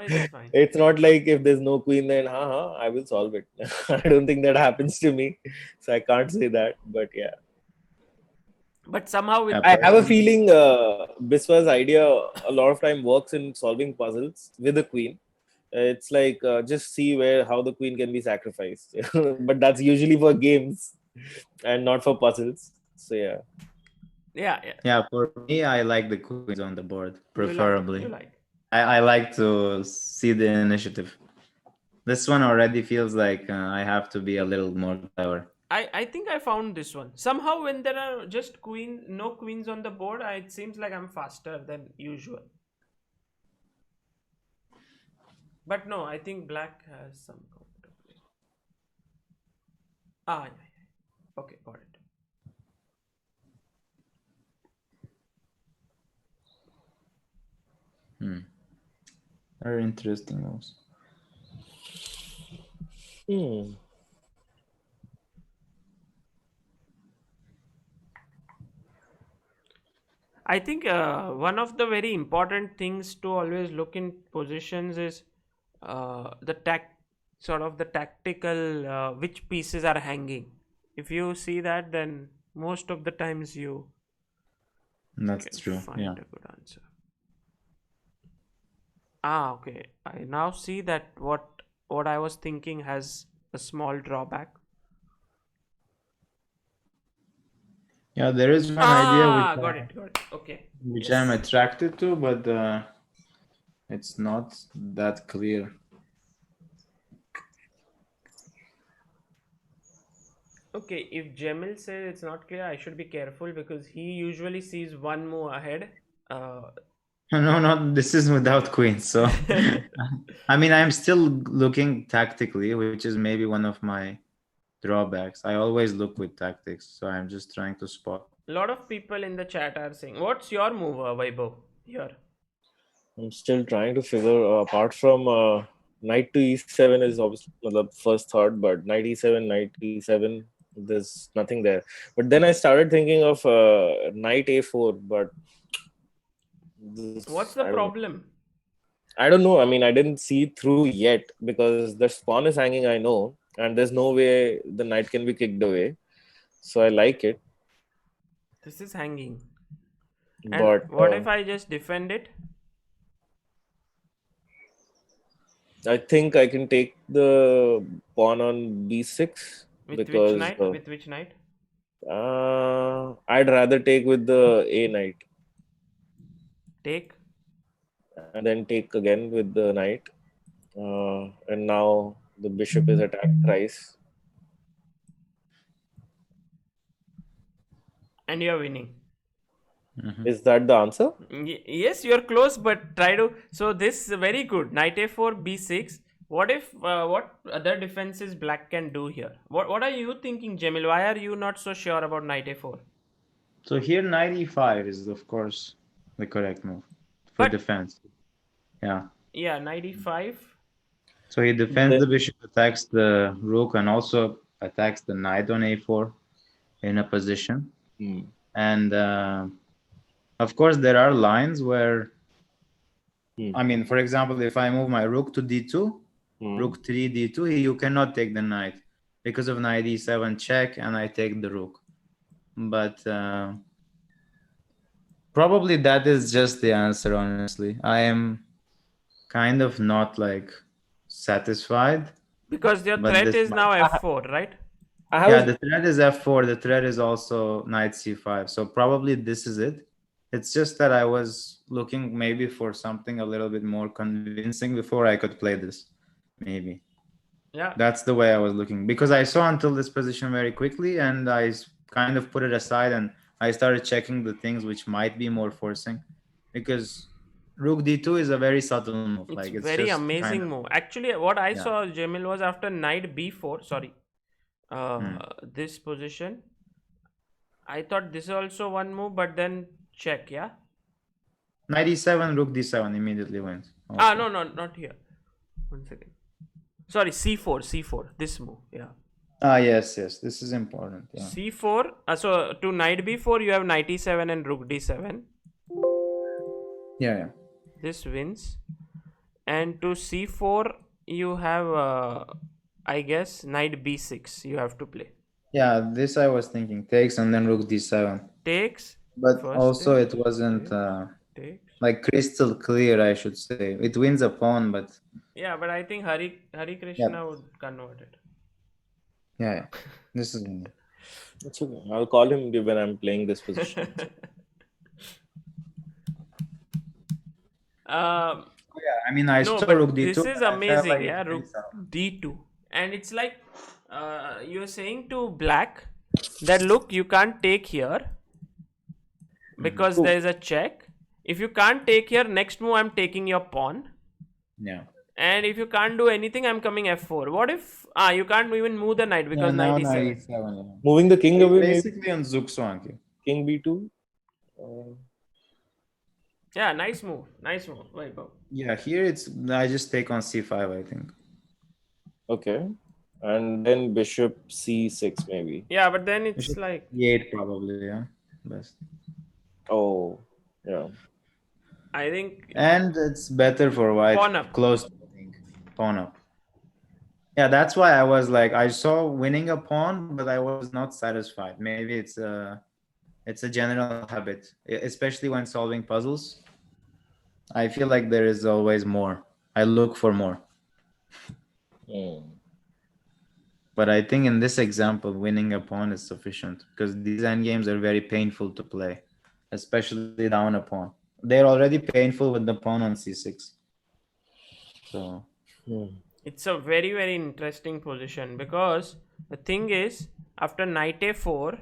it's fine. It's not like if there's no queen, then I will solve it. I don't think that happens to me, so I can't say that. But yeah. But somehow I have a feeling Biswa's idea a lot of time works in solving puzzles with the queen. It's like just see how the queen can be sacrificed. But that's usually for games and not for puzzles. So yeah. Yeah. For me, I like the queens on the board, preferably. You like. I like to see the initiative. This one already feels like I have to be a little more clever. I think I found this one. Somehow when there are just no queens on the board, it seems like I'm faster than usual. But no, I think black has some counter play. Yeah. Okay, got it. Very interesting moves. I think one of the very important things to always look in positions is the tactical which pieces are hanging. If you see that, then most of the times you That's can true. find Yeah. a good answer. Okay. I now see that what I was thinking has a small drawback. Yeah, there is one idea Got it. Okay. which Yes. I'm attracted to, but it's not that clear. Okay, if Cemil says it's not clear, I should be careful because he usually sees one move ahead. No, this is without queens. So, I mean, I'm still looking tactically, which is maybe one of my drawbacks. I always look with tactics, so I'm just trying to spot. A lot of people in the chat are saying, "What's your move, Vaibhav?" Here. I'm still trying to figure. Apart from knight to e7 is obviously the first thought, but knight e7, knight e7, there's nothing there. But then I started thinking of knight a4, but What's the problem? I don't know. I mean, I didn't see it through yet because the pawn is hanging, I know, and there's no way the knight can be kicked away. So I like it. This is hanging. And But what if I just defend it? I think I can take the pawn on b6. With because, which knight? With which knight? I'd rather take with the a knight. Take? And then take again with the knight. And now the bishop is attacked thrice. And you're winning. Is that the answer? Yes, you're close, but try to. So this is very good. Knight a4, b6. What if what other defenses black can do here? What are you thinking, Cemil? Why are you not so sure about knight a4? So here, knight e5 is of course the correct move for defense. Yeah. Yeah, knight e5. So he defends the bishop, attacks the rook, and also attacks the knight on a4 in a position. And of course, there are lines where, I mean, for example, if I move my rook to d2, rook 3 d2, you cannot take the knight because of knight e7 check, and I take the rook. But probably that is just the answer, honestly. I am kind of not like satisfied. Because your threat is now f4, right? Yeah, the threat is f4. The threat is also knight c5. So probably this is it. It's just that I was looking maybe for something a little bit more convincing before I could play this. Maybe. Yeah. That's the way I was looking. Because I saw until this position very quickly and I kind of put it aside and I started checking the things which might be more forcing. Because rook d2 is a very subtle move. It's very amazing move. Actually, what I saw, Cemil, was after knight b4, sorry, this position. I thought this is also one move, but then check, yeah? Knight e7, rook d7 immediately wins. Also. No, not here. 1 second. Sorry, c4, this move, yeah. Yes, this is important. Yeah. c4, so to knight b4, you have knight e7 and rook d7. Yeah. This wins. And to c4, you have, I guess, knight b6 you have to play. Yeah, this I was thinking. Takes and then rook d7. Takes. But also it wasn't like crystal clear, I should say. It wins a pawn, but... Yeah, but I think Hari Krishna would convert it. Yeah. This is... That's okay. I'll call him when I'm playing this position. Yeah, I mean, I No, saw but rook d2. this is But I felt amazing. like Yeah, it's very rook soft. d2. And it's like you're saying to black that look, you can't take here because there is a check. If you can't take here, next move I'm taking your pawn. Yeah. And if you can't do anything, I'm coming f4. What if you can't even move the knight Yeah, because now knight e7. e7. Yeah. Moving the king away, maybe Basically on Zugzwang. king b2. Uh, Yeah, nice move. Nice move. Vaibhav. Yeah, here it's I just take on c5, I think. okay, and then bishop c6 maybe. Yeah, but then it's Bishop like e8 probably, yeah. Best. Oh, yeah. I think And it's better for white. Pawn up. Close to the king. Pawn up. Yeah, that's why I was like, I saw winning a pawn, but I was not satisfied. Maybe it's a general habit, especially when solving puzzles. I feel like there is always more. I look for more. But I think in this example, winning a pawn is sufficient because these endgames are very painful to play, especially down a pawn. They're already painful with the pawn on c6. So It's a very, very interesting position because the thing is, after knight a4,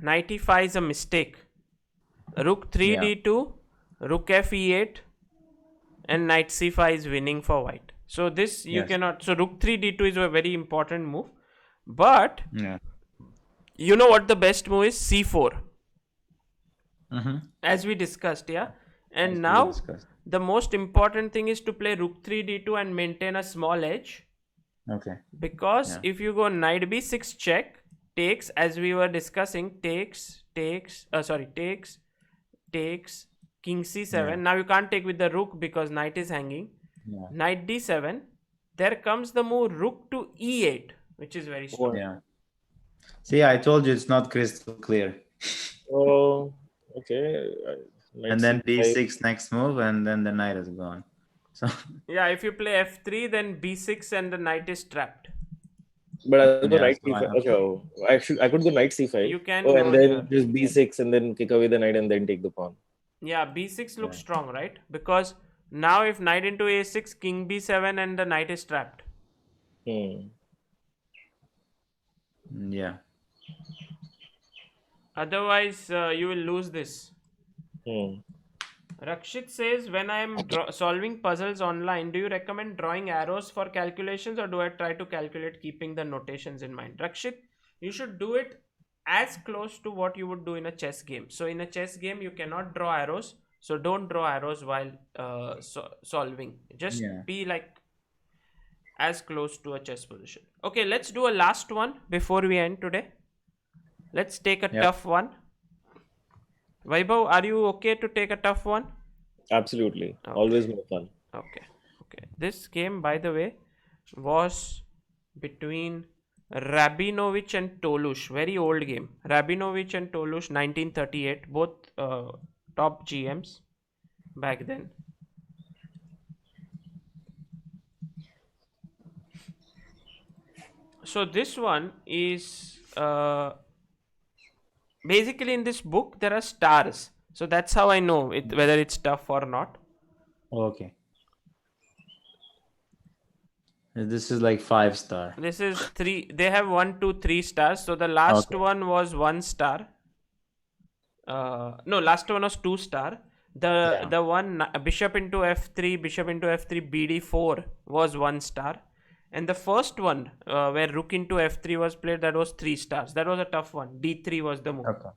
knight e5 is a mistake. Rook 3 d2, rook f e8, and knight c5 is winning for white. So this you cannot. So rook 3 d2 is a very important move. But yeah. you know what the best move is? c4. Mm-hmm. As we discussed, yeah. And now the most important thing is to play rook 3 d2 and maintain a small edge. Okay. Because if you go knight b6 check, takes, as we were discussing, takes, king c7. Now you can't take with the rook because knight is hanging. Knight d7. There comes the move rook to e8, which is very strong. Yeah. See, I told you it's not crystal clear. Oh, okay. And then b6 next move, and then the knight is gone. So yeah, if you play f3, then b6 and the knight is trapped. But I'll go knight c5. Actually, I could go knight c5. You can and then just b6 and then kick away the knight and then take the pawn. Yeah, b6 looks strong, right? Because now if knight into a6, king b7 and the knight is trapped. Yeah. Otherwise, you will lose this. Rakshit says, when I am solving puzzles online, do you recommend drawing arrows for calculations or do I try to calculate keeping the notations in mind? Rakshit, you should do it as close to what you would do in a chess game. So in a chess game, you cannot draw arrows. So don't draw arrows while solving. Just be like as close to a chess position. Okay, let's do a last one before we end today. Let's take a tough one. Vaibhav, are you okay to take a tough one? Absolutely. Okay. Always more fun. Okay. This game, by the way, was between Rabinovich and Tolush. Very old game. Rabinovich and Tolush, 1938. Both top GMs back then. So this one is... basically in this book there are stars, so that's how I know whether it's tough or not. Okay. This is like 5-star. This is 3. They have 1, 2, 3 stars. So the last one was 1 star. No, last one was 2 star. The one bishop into f3, bd4 was 1 star. And the first one where rook into f3 was played, that was 3 stars. That was a tough one. d3 was the move. Okay.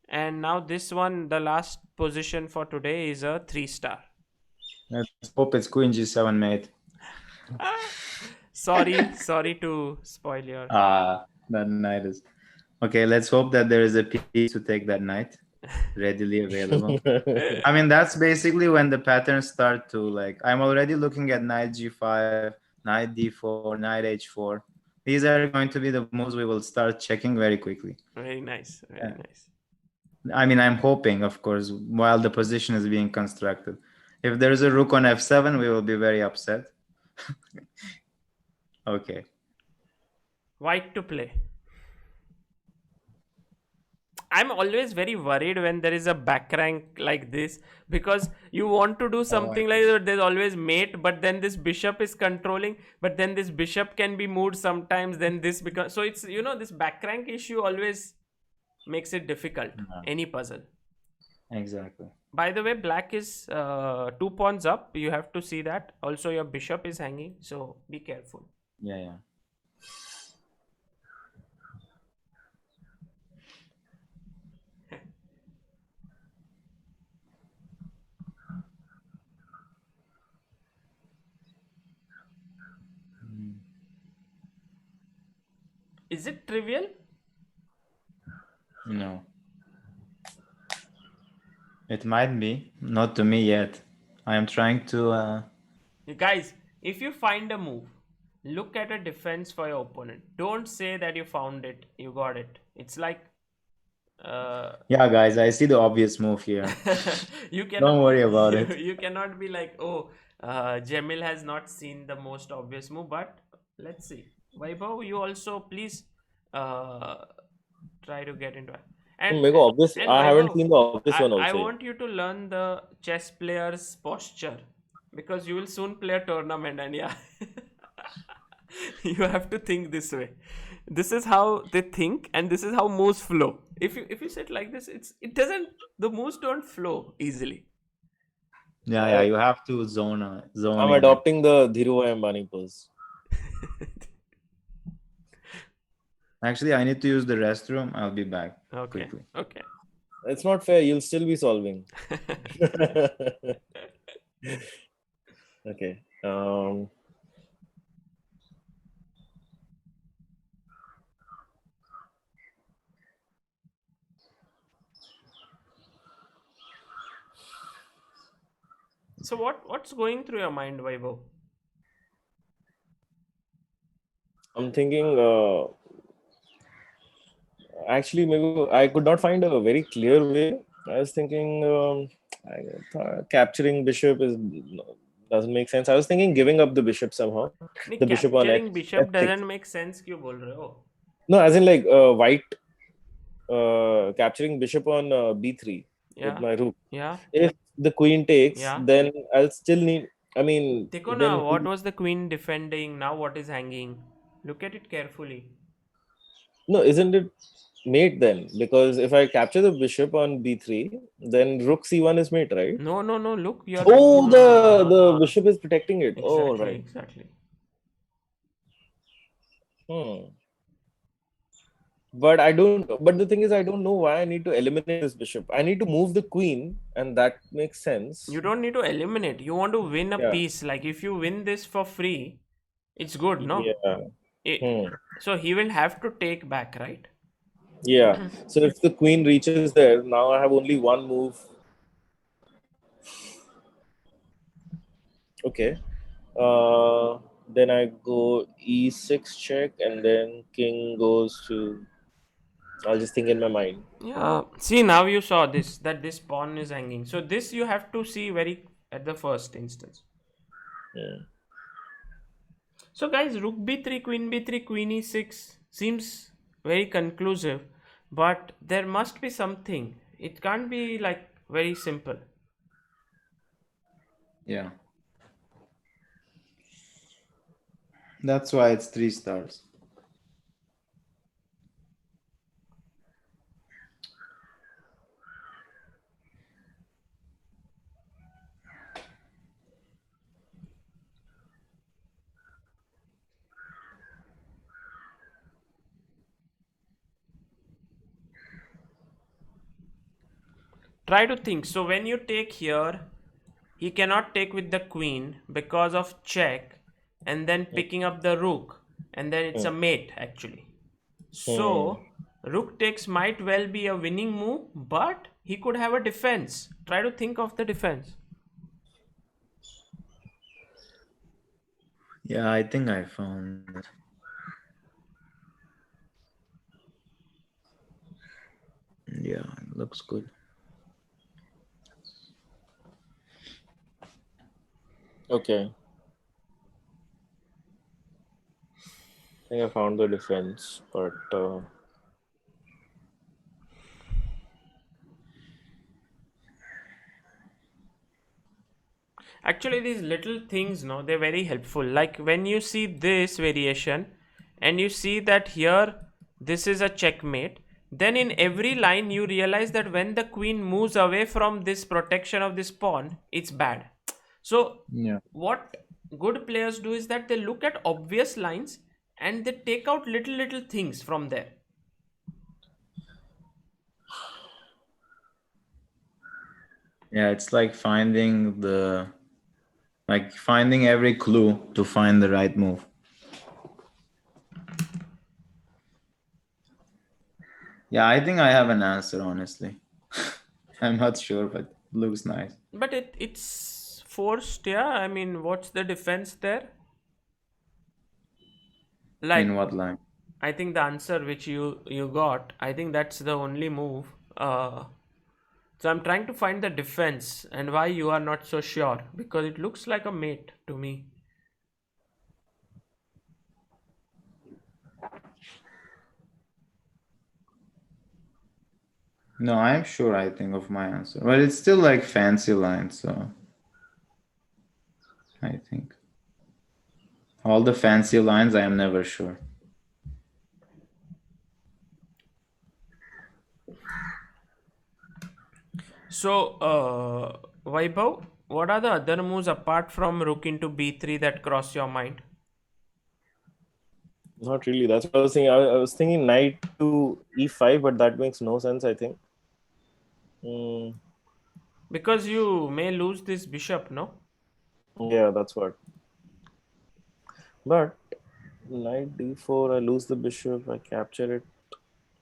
And now this one, the last position for today, is a 3 star. Let's hope it's queen g7, mate. Sorry to spoil your... that knight is... Okay, let's hope that there is a piece to take that knight readily available. I mean, that's basically when the patterns start to like... I'm already looking at knight g5, knight d4, knight h4. These are going to be the moves we will start checking very quickly. Very nice. Very nice. I mean, I'm hoping, of course, while the position is being constructed. If there's a rook on f7, we will be very upset. Okay. White to play. I'm always very worried when there is a back rank like this, because you want to do something like that. There's always mate, but then this bishop is controlling, but then this bishop can be moved sometimes. Then this becomes, so it's, this back rank issue always makes it difficult. Any puzzle. Exactly. By the way, black is 2 pawns up. You have to see that. Also, your bishop is hanging, so be careful. Yeah. Is it trivial? No. It might be. Not to me yet. I am trying to... You guys, if you find a move, look at a defense for your opponent. Don't say that you found it, you got it. It's like... Yeah, guys, I see the obvious move here. You cannot, Don't worry about it. You cannot be like, oh, Cemil has not seen the most obvious move, but let's see. Vaibhav, you also please try to get into it. And obvious. and I haven't Vaibhav, seen the obvious one I also. want you to learn the chess player's posture, because you will soon play a tournament, and yeah, you have to think this way. This is how they think, and this is how moves flow. If you sit like this, the moves don't flow easily. Yeah, you have to zone I'm in. adopting the Dhirubhai Ambani pose. Actually, I need to use the restroom. I'll be back quickly. Okay. It's not fair. You'll still be solving. Okay. So what's going through your mind, Vaibhav? I'm thinking. Actually, maybe I could not find a very clear way. I was thinking capturing bishop doesn't make sense. I was thinking giving up the bishop somehow. The bishop on Capturing bishop F6. doesn't make sense. क्यों बोल रहे हो? No, as in like white capturing bishop on b3 with my rook. Yeah. If the queen takes, Yeah. then I'll still need. I mean, देखो then ना, what was the queen defending? Now what is hanging? Look at it carefully. no, isn't it mate then? Because if I capture the bishop on b3, then rook c1 is mate, right? No. Look, you're. Oh, the bishop is protecting it. Oh, right. Exactly. But the thing is, I don't know why I need to eliminate this bishop. I need to move the queen, and that makes sense. You don't need to eliminate. You want to win a Yeah. piece. Like if you win this for free, it's good, no? Yeah. So he will have to take back, right? Yeah. So if the queen reaches there, now I have only one move. Okay. Then I go e6 check, and then king goes to. I'll just think in my mind. Yeah. See, now you saw that this pawn is hanging. So this you have to see very at the first instance. Yeah. So guys, rook b3, queen b3, queen e6 seems very conclusive, but there must be something. It can't be like very simple. Yeah. That's why it's 3 stars. Try to think. So when you take here, he cannot take with the queen because of check, and then picking up the rook, and then it's a mate actually. So rook takes might well be a winning move, but he could have a defense. Try to think of the defense. Yeah, I think I found it. Yeah, it looks good. Okay. I think I found the defense, but Actually, these little things, no, they're very helpful. Like when you see this variation and you see that here this is a checkmate, then in every line you realize that when the queen moves away from this protection of this pawn, it's bad. So Yeah. what good players do is that they look at obvious lines and they take out little things from there. Yeah, it's like finding every clue to find the right move. Yeah, I think I have an answer, honestly. I'm not sure, but it looks nice. But it's forced, yeah. I mean, what's the defense there? Like, In what line? I think the answer which you got, I think that's the only move. So I'm trying to find the defense and why you are not so sure, because it looks like a mate to me. No, I'm sure I think of my answer. But it's still like fancy line, so I think. All the fancy lines, I am never sure. So, Vaibhav, what are the other moves apart from rook into b3 that cross your mind? Not really. That's what I was thinking. I was thinking knight to e5, but that makes no sense, I think. Because you may lose this bishop, no? Yeah, that's what. But knight d4, I lose the bishop, I capture it,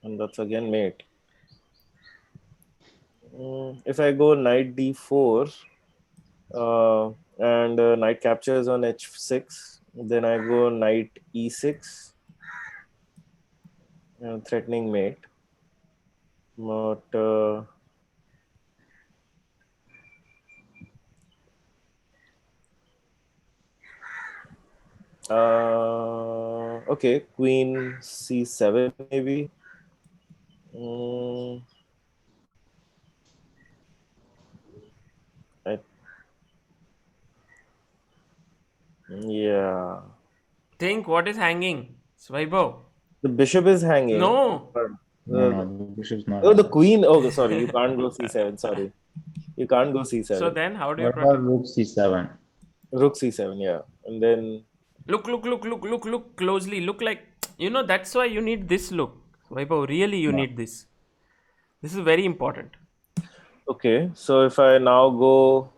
and that's again mate. If I go knight d4 and knight captures on h6, then I go knight e6, threatening mate. But okay, queen c7 maybe. Yeah. Think what is hanging, Vaibhav? The bishop is hanging. No. No, the bishop's not. Oh, the queen. Oh, sorry. You can't go c7. Sorry. You can't go c7. So then how do you What protect? about rook c7? Rook c7, yeah. And then... Look closely. Look like, that's why you need this look. Vaibhav, really you need this. This is very important. Okay, so if I now go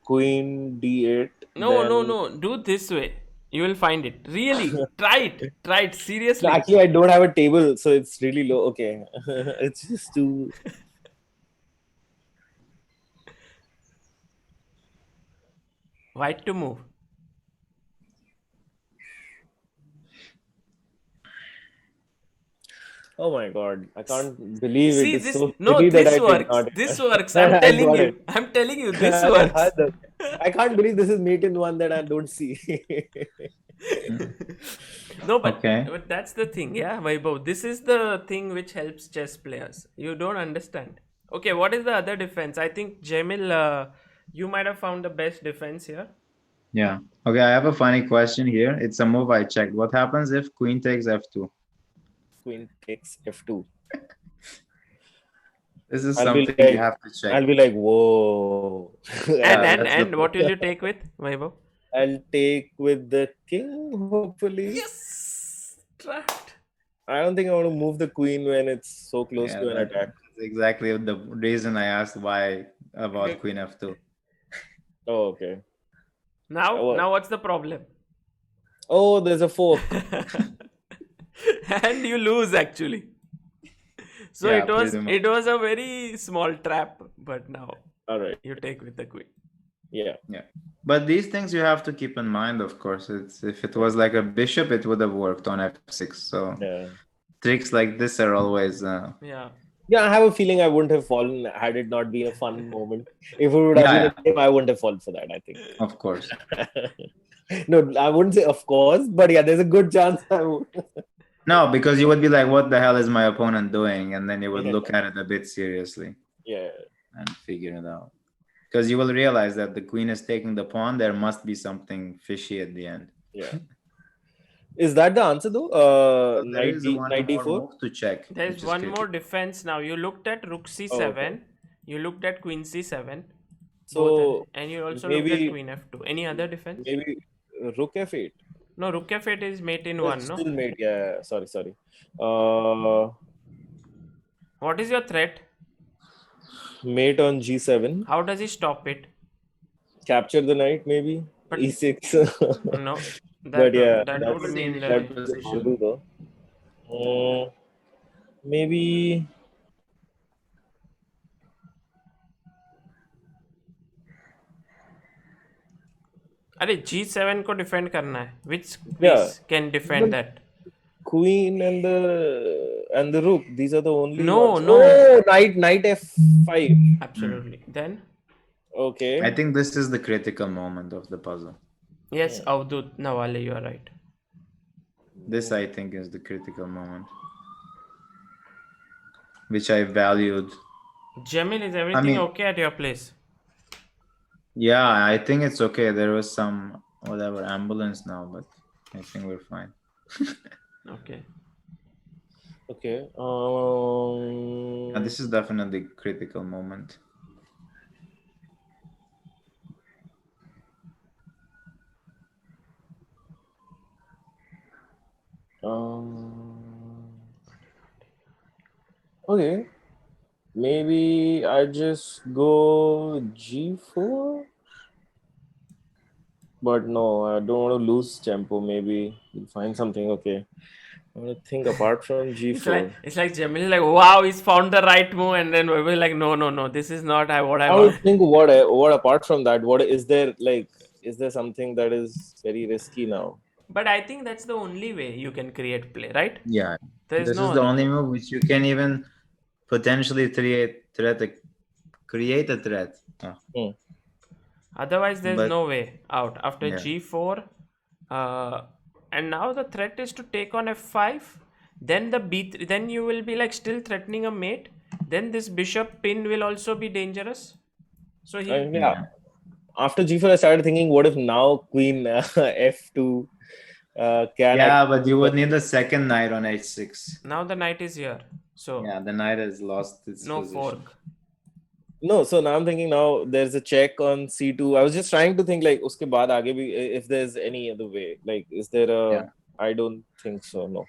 queen d8... No. Do this way. You will find it. Really. Try it. Seriously. Actually, I don't have a table, so it's really low. Okay. It's just too... White to move. Oh my god. I can't believe See, it. It's this, so no, silly that this I did works. not. This works. I I'm telling got you. it. I'm telling you, this works. I can't believe this is mate in one that I don't see. No, but, Okay. but that's the thing, yeah, Vaibhav. This is the thing which helps chess players. You don't understand. Okay, what is the other defense? I think, Cemil, you might have found the best defense here. Yeah. Okay, I have a funny question here. It's a move I checked. What happens if queen takes f2? Queen takes f2. This is I'll be something like- you have to check. I'll be like, whoa. And what will you take with, Vaibhav? I'll take with the king, hopefully. Yes! Trapped. I don't think I want to move the queen when it's so close Yeah, to an attack. that's exactly the reason I asked why about queen f2. Oh, okay. Now what's the problem? Oh, there's a fork. And you lose, actually. So Yeah, it was a very small trap, but now All right. you take with the queen. Yeah. But these things you have to keep in mind, of course. If it was like a bishop, it would have worked on f6. So Yeah. tricks like this are always Yeah. Yeah, I have a feeling I wouldn't have fallen had it not been a fun moment. If it would have been a game, I wouldn't have fallen for that, I think. of course. No, I wouldn't say of course, but yeah, there's a good chance I would. No, because you would be like, what the hell is my opponent doing? And then you would Yeah. look at it a bit seriously Yeah. and figure it out. because you will realize that the queen is taking the pawn. There must be something fishy at the end. Yeah. Is that the answer though? So there is one Knight more d4. move to check. There's which is one more critical. defense now. You looked at rook c7, Oh, okay. you looked at queen c7, both, So and you also looked at maybe queen f2. Any other defense? maybe rook f8. No, rook f8 is mate in Oh, one, it's no? still mate. Yeah. Sorry. Uh, What is your threat? mate on g7. How does he stop it? Capture the knight maybe. But e6. no, But yeah, that that's would mean the that initial that's possible though. Maybe अरे g7 को defend करना है. Which Yeah. piece can defend that? queen and the rook. These are the only No, ones. no. Oh, knight f5. Absolutely. Then Okay. I think this is the critical moment of the puzzle. yes, Avdut Nawale, you are right. This I think is the critical moment, which I valued. Cemil, is everything mean- okay at your place? Yeah, I think it's okay. There was some whatever ambulance now, but I think we're fine. Okay. Okay. This is definitely critical moment. Okay. Maybe I just go g4. But no, I don't want to lose tempo. Maybe we'll find something. Okay. I'm gonna think apart from g4. It's like Cemil is like, wow, he's found the right move, and then we're like, no, this is not what I I would want. think what apart from that, what is there like? Is there something that is very risky now? But I think that's the only way you can create play, right? Yeah, There's this no is the other only way. move which you can even potentially create a threat. Otherwise, there's But- no way out. After Yeah. g4, and now the threat is to take on f5. Then the b3. Then you will be like still threatening a mate. Then this bishop pin will also be dangerous. So he. Yeah. After g4, I started thinking, what if now queen f2 can Yeah, but you would need a second knight on h6. Now the knight is here. So Yeah, the knight has lost its no position. fork. No, so now I'm thinking now there's a check on c2. I was just trying to think like uske baad aage bhi, if there's any other way. Like, is there a? Yeah. I don't think so. No.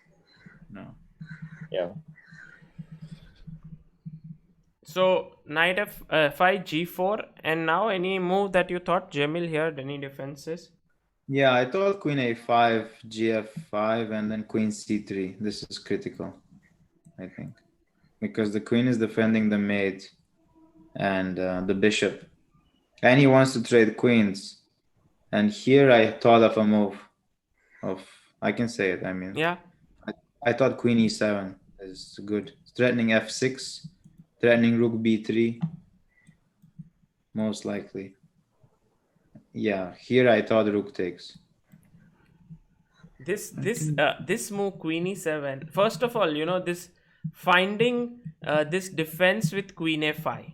No. Yeah. So knight f5, g4, and now any move that you thought, Cemil here, any defenses? Yeah, I thought queen a5, gf5, and then queen c3. This is critical, I think, because the queen is defending the mate and the bishop, and he wants to trade queens. And here I thought of a move of, I can say it, I mean, Yeah. I thought queen e7 is good. Threatening f6, threatening rook b3, most likely. Yeah, here I thought rook takes. This move queen e7. First of all, this finding this defense with queen a5.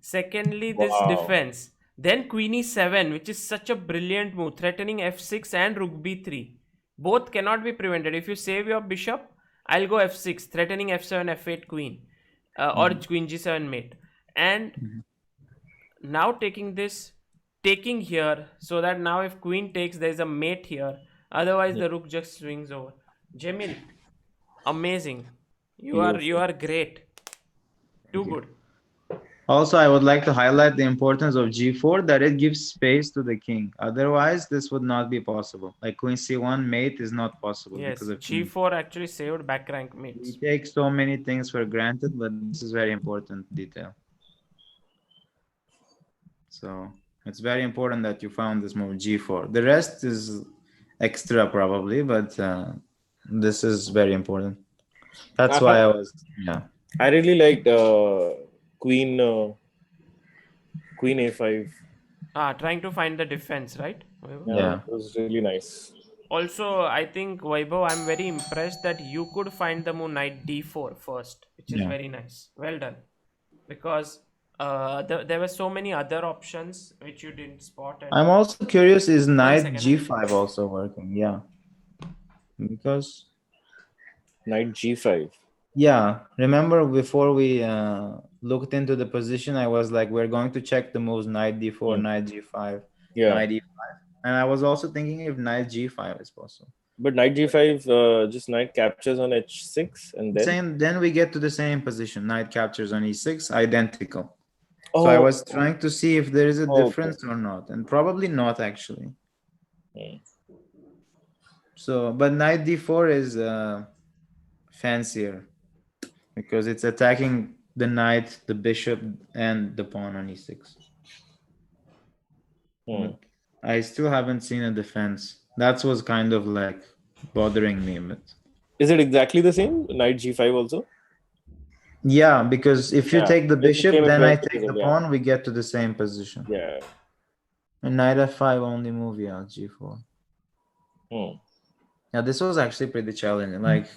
Secondly, this Wow. defense. Then queen e7, which is such a brilliant move, threatening f6 and rook b3. Both cannot be prevented. If you save your bishop, I'll go f6, threatening f7, f8 queen, or queen g7 mate. And now taking here, so that now if queen takes, there's a mate here. Otherwise, the rook just swings over. Cemil, amazing. You are great. Too good. Also, I would like to highlight the importance of g4, that it gives space to the king. Otherwise, this would not be possible. Like queen c1 mate is not possible Yes, because of g4 actually saved back rank we mates. take so many things for granted, but this is very important detail. So it's very important that you found this move g4. The rest is extra probably, but this is very important. That's why I was I really liked queen a5. Trying to find the defense, right? Yeah. It was really nice. Also, I think Vaibhav, I'm very impressed that you could find the move knight d4 first, which is very nice. Well done. Because there were so many other options which you didn't spot. And I'm also curious, is knight second, g5 also working? Yeah. Because Knight g5. yeah, remember before we looked into the position, I was like, we're going to check the moves knight d4, knight g5, Yeah. knight e5. And I was also thinking if knight g5 is possible. But knight g5, just knight captures on h6 and Then we get to the same position. Knight captures on e6, identical. So I was trying to see if there is a difference or not, and probably not actually. So, but knight d4 is fancier because it's attacking the knight, the bishop, and the pawn on e6. I still haven't seen a defense. That was kind of like bothering me, but is it exactly the same? Knight g5 also? yeah, because if you take the bishop, same then I as take the yeah. pawn, we get to the same position. Yeah. And knight f5 only move, yeah, g4. Yeah, this was actually pretty challenging. Like,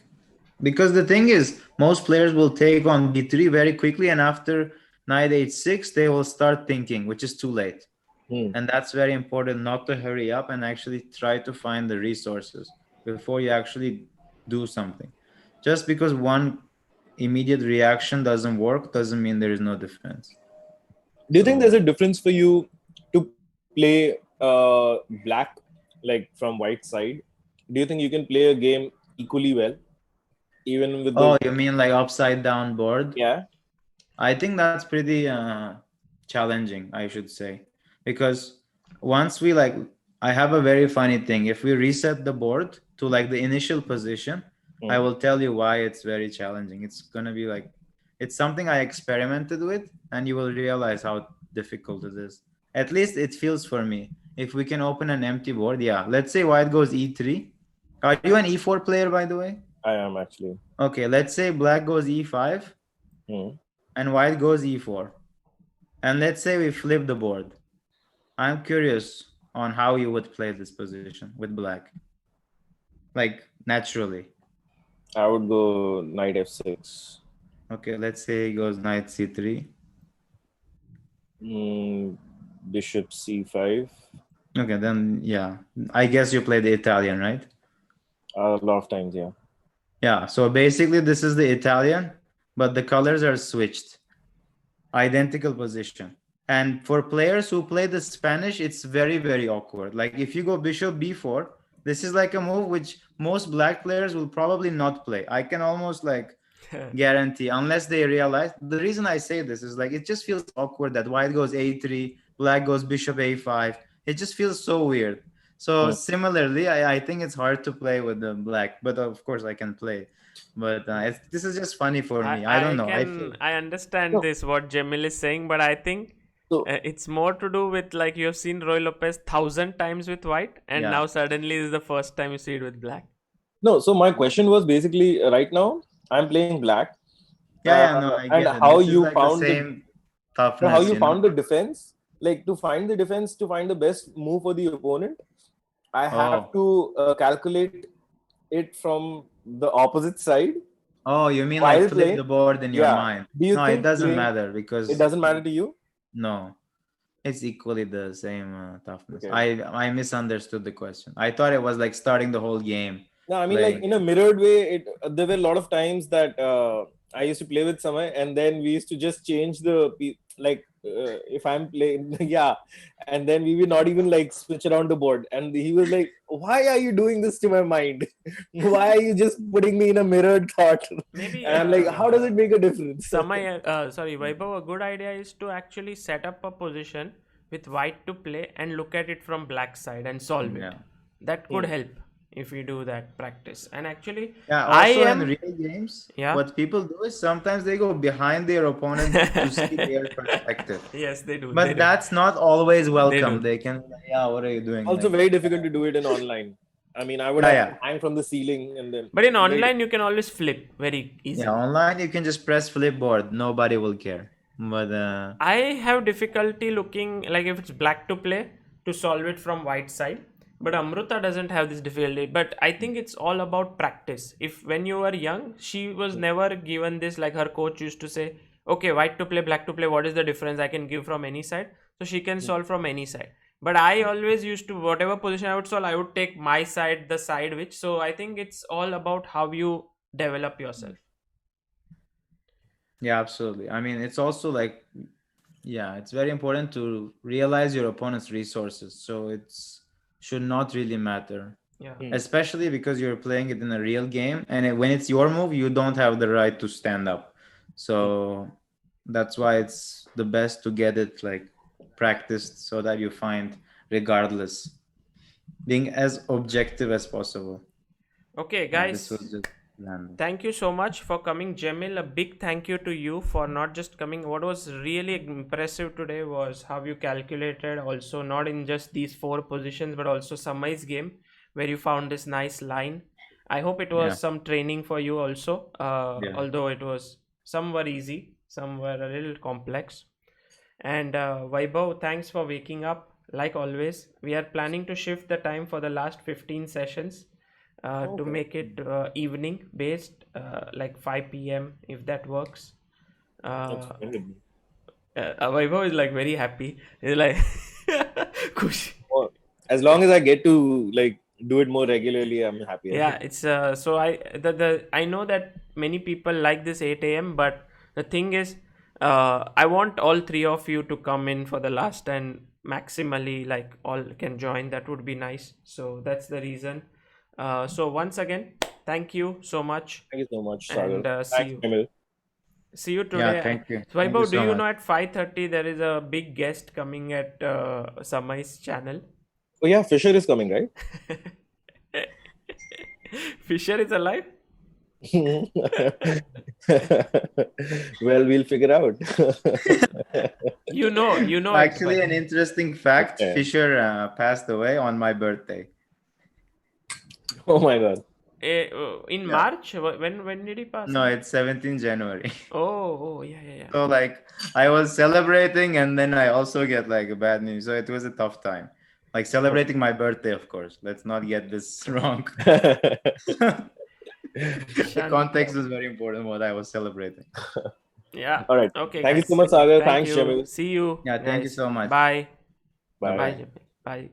because the thing is, most players will take on b3 very quickly, and after knight h6, they will start thinking, which is too late. And that's very important, not to hurry up and actually try to find the resources before you actually do something. Just because one immediate reaction doesn't work doesn't mean there is no defense. Do you think there's a difference for you to play black, like from white side? Do you think you can play a game equally well, even with the... you mean like upside down board? Yeah. I think that's pretty challenging, I should say, because once we like, I have a very funny thing. If we reset the board to like the initial position, I will tell you why it's very challenging. It's gonna be like, it's something I experimented with, and you will realize how difficult it is. At least it feels for me. If we can open an empty board, yeah. Let's say white goes e3. Are you an e4 player, by the way? I am actually. Okay, let's say black goes e5 and white goes e4. And let's say we flip the board. I'm curious on how you would play this position with black. Like, naturally. I would go knight f6. Okay, let's say he goes knight c3. Bishop c5. Okay, then, yeah. I guess you play the Italian, right? A lot of times, yeah. Yeah, so basically this is the Italian, but the colors are switched. Identical position. And for players who play the Spanish, it's very, very awkward. Like if you go bishop b4, this is like a move which most black players will probably not play. I can almost like guarantee, unless they realize. The reason I say this is like, it just feels awkward that white goes a3, black goes bishop a5. It just feels so weird. So similarly, I think it's hard to play with the black, but of course I can play. But this is just funny for me. I don't know. I understand this, what Cemil is saying, but I think it's more to do with like you have seen Roy Lopez 1,000 times with white, and now suddenly this is the first time you see it with black. No, so my question was basically right now I'm playing black. I get and it. How this you like found the same toughness, how you found the defense? Like to find the defense, to find the best move for the opponent, I have to calculate it from the opposite side. Oh, you mean like flip the board in your mind? Do you think it doesn't matter because it doesn't matter to you? No, it's equally the same toughness. I misunderstood the question. I thought it was like starting the whole game. No, I mean like in a mirrored way. There were a lot of times that I used to play with Samay, and then we used to just change the if I'm playing, and then we will not even like switch around the board. And he was like, "Why are you doing this to my mind? Why are you just putting me in a mirrored thought?" Maybe and I'm like, how does it make a difference? Vaibhav, a good idea is to actually set up a position with white to play and look at it from black side and solve it. That could help if we do that practice. And actually, in real games, what people do is sometimes they go behind their opponent to see their perspective. Yes, they do. But that's not always welcome. They can, what are you doing? Also, very difficult to do it in online. I mean, I would have to hang from the ceiling and then. But in online, you can always flip very easily. Yeah, online you can just press flip board. Nobody will care. But I have difficulty looking like if it's black to play to solve it from white side. But Amruta doesn't have this difficulty. But I think it's all about practice. If when you were young, she was never given this, like her coach used to say, okay, white to play, black to play, what is the difference, I can give from any side. So she can solve from any side. But I always used to, whatever position I would solve, I would take my side, the side which. So I think it's all about how you develop yourself. Yeah, absolutely. I mean, it's also like, yeah, it's very important to realize your opponent's resources. So it's should not really matter. Yeah. Especially because you're playing it in a real game, and when it's your move, you don't have the right to stand up. So that's why it's the best to get it like practiced, so that you find, regardless, being as objective as possible. Okay, Yeah, guys. this was just random. Thank you so much for coming, Cemil. A big thank you to you for not just coming. What was really impressive today was how you calculated, also not in just these 4 positions, but also Samay's game, where you found this nice line. I hope it was some training for you also, although it was some were easy, some were a little complex. And Vaibhav, thanks for waking up. Like always, we are planning to shift the time for the last 15 sessions to make it evening based, like 5 p.m. if that works. Vaibhav is like very happy. He's like, Kush. As long as I get to like do it more regularly, I'm happy. Yeah, it's so I know that many people like this 8 a.m. but the thing is, I want all 3 of you to come in for the last, and maximally like all can join. That would be nice. So that's the reason. So once again, thank you so much. Thank you so much, Sagar. And see you. Cemil. See you today. Yeah, thank you. So, Thank you Vaibhav, so do you much. know at 5:30 there is a big guest coming at Samay's channel? Oh yeah, Fisher is coming, right? Fisher is alive? Well, we'll figure out. You know. Actually, an interesting fact: Okay. Fisher passed away on my birthday. Oh my god. In March? When did he pass? No, it's 17 January. Oh, yeah. So like, I was celebrating, and then I also get like a bad news. So it was a tough time. Like celebrating my birthday, of course. Let's not get this wrong. The context is very important. What I was celebrating. Yeah. All right. Okay. Thank you guys. so much, Sagar. Thank Thanks, you. Cemil. See you. Yeah, thank you guys. so much. Bye. Bye. Bye. Bye.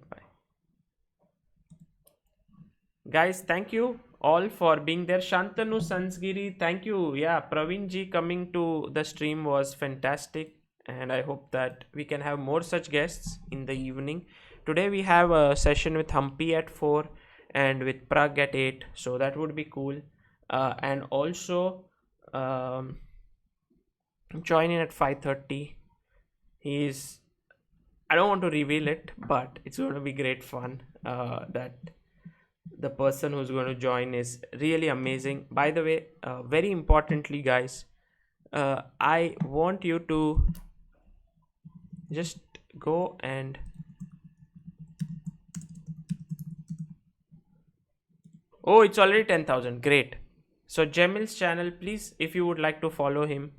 Guys, thank you all for being there. Shantanu Sansgiri, thank you. Yeah, Praveen ji coming to the stream was fantastic, and I hope that we can have more such guests in the evening. Today we have a session with Humpy at 4 and with Prag at 8, so that would be cool. And also join in at 5:30. I don't want to reveal it, but it's going to be great fun. That the person who's going to join is really amazing. By the way, very importantly, guys, I want you to just go and oh, it's already 10,000. Great. So Cemil's channel, please, if you would like to follow him,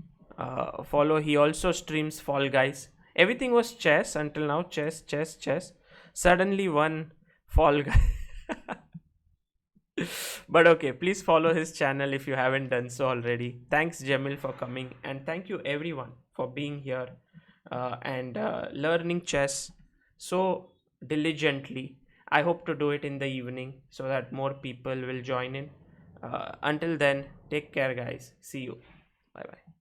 follow. He also streams Fall Guys. Everything was chess until now. Chess. Suddenly one Fall Guy. But okay, please follow his channel if you haven't done so already. Thanks, Cemil, for coming, and thank you everyone for being here and learning chess so diligently. I hope to do it in the evening so that more people will join in. Until then, take care, guys. See you. Bye bye.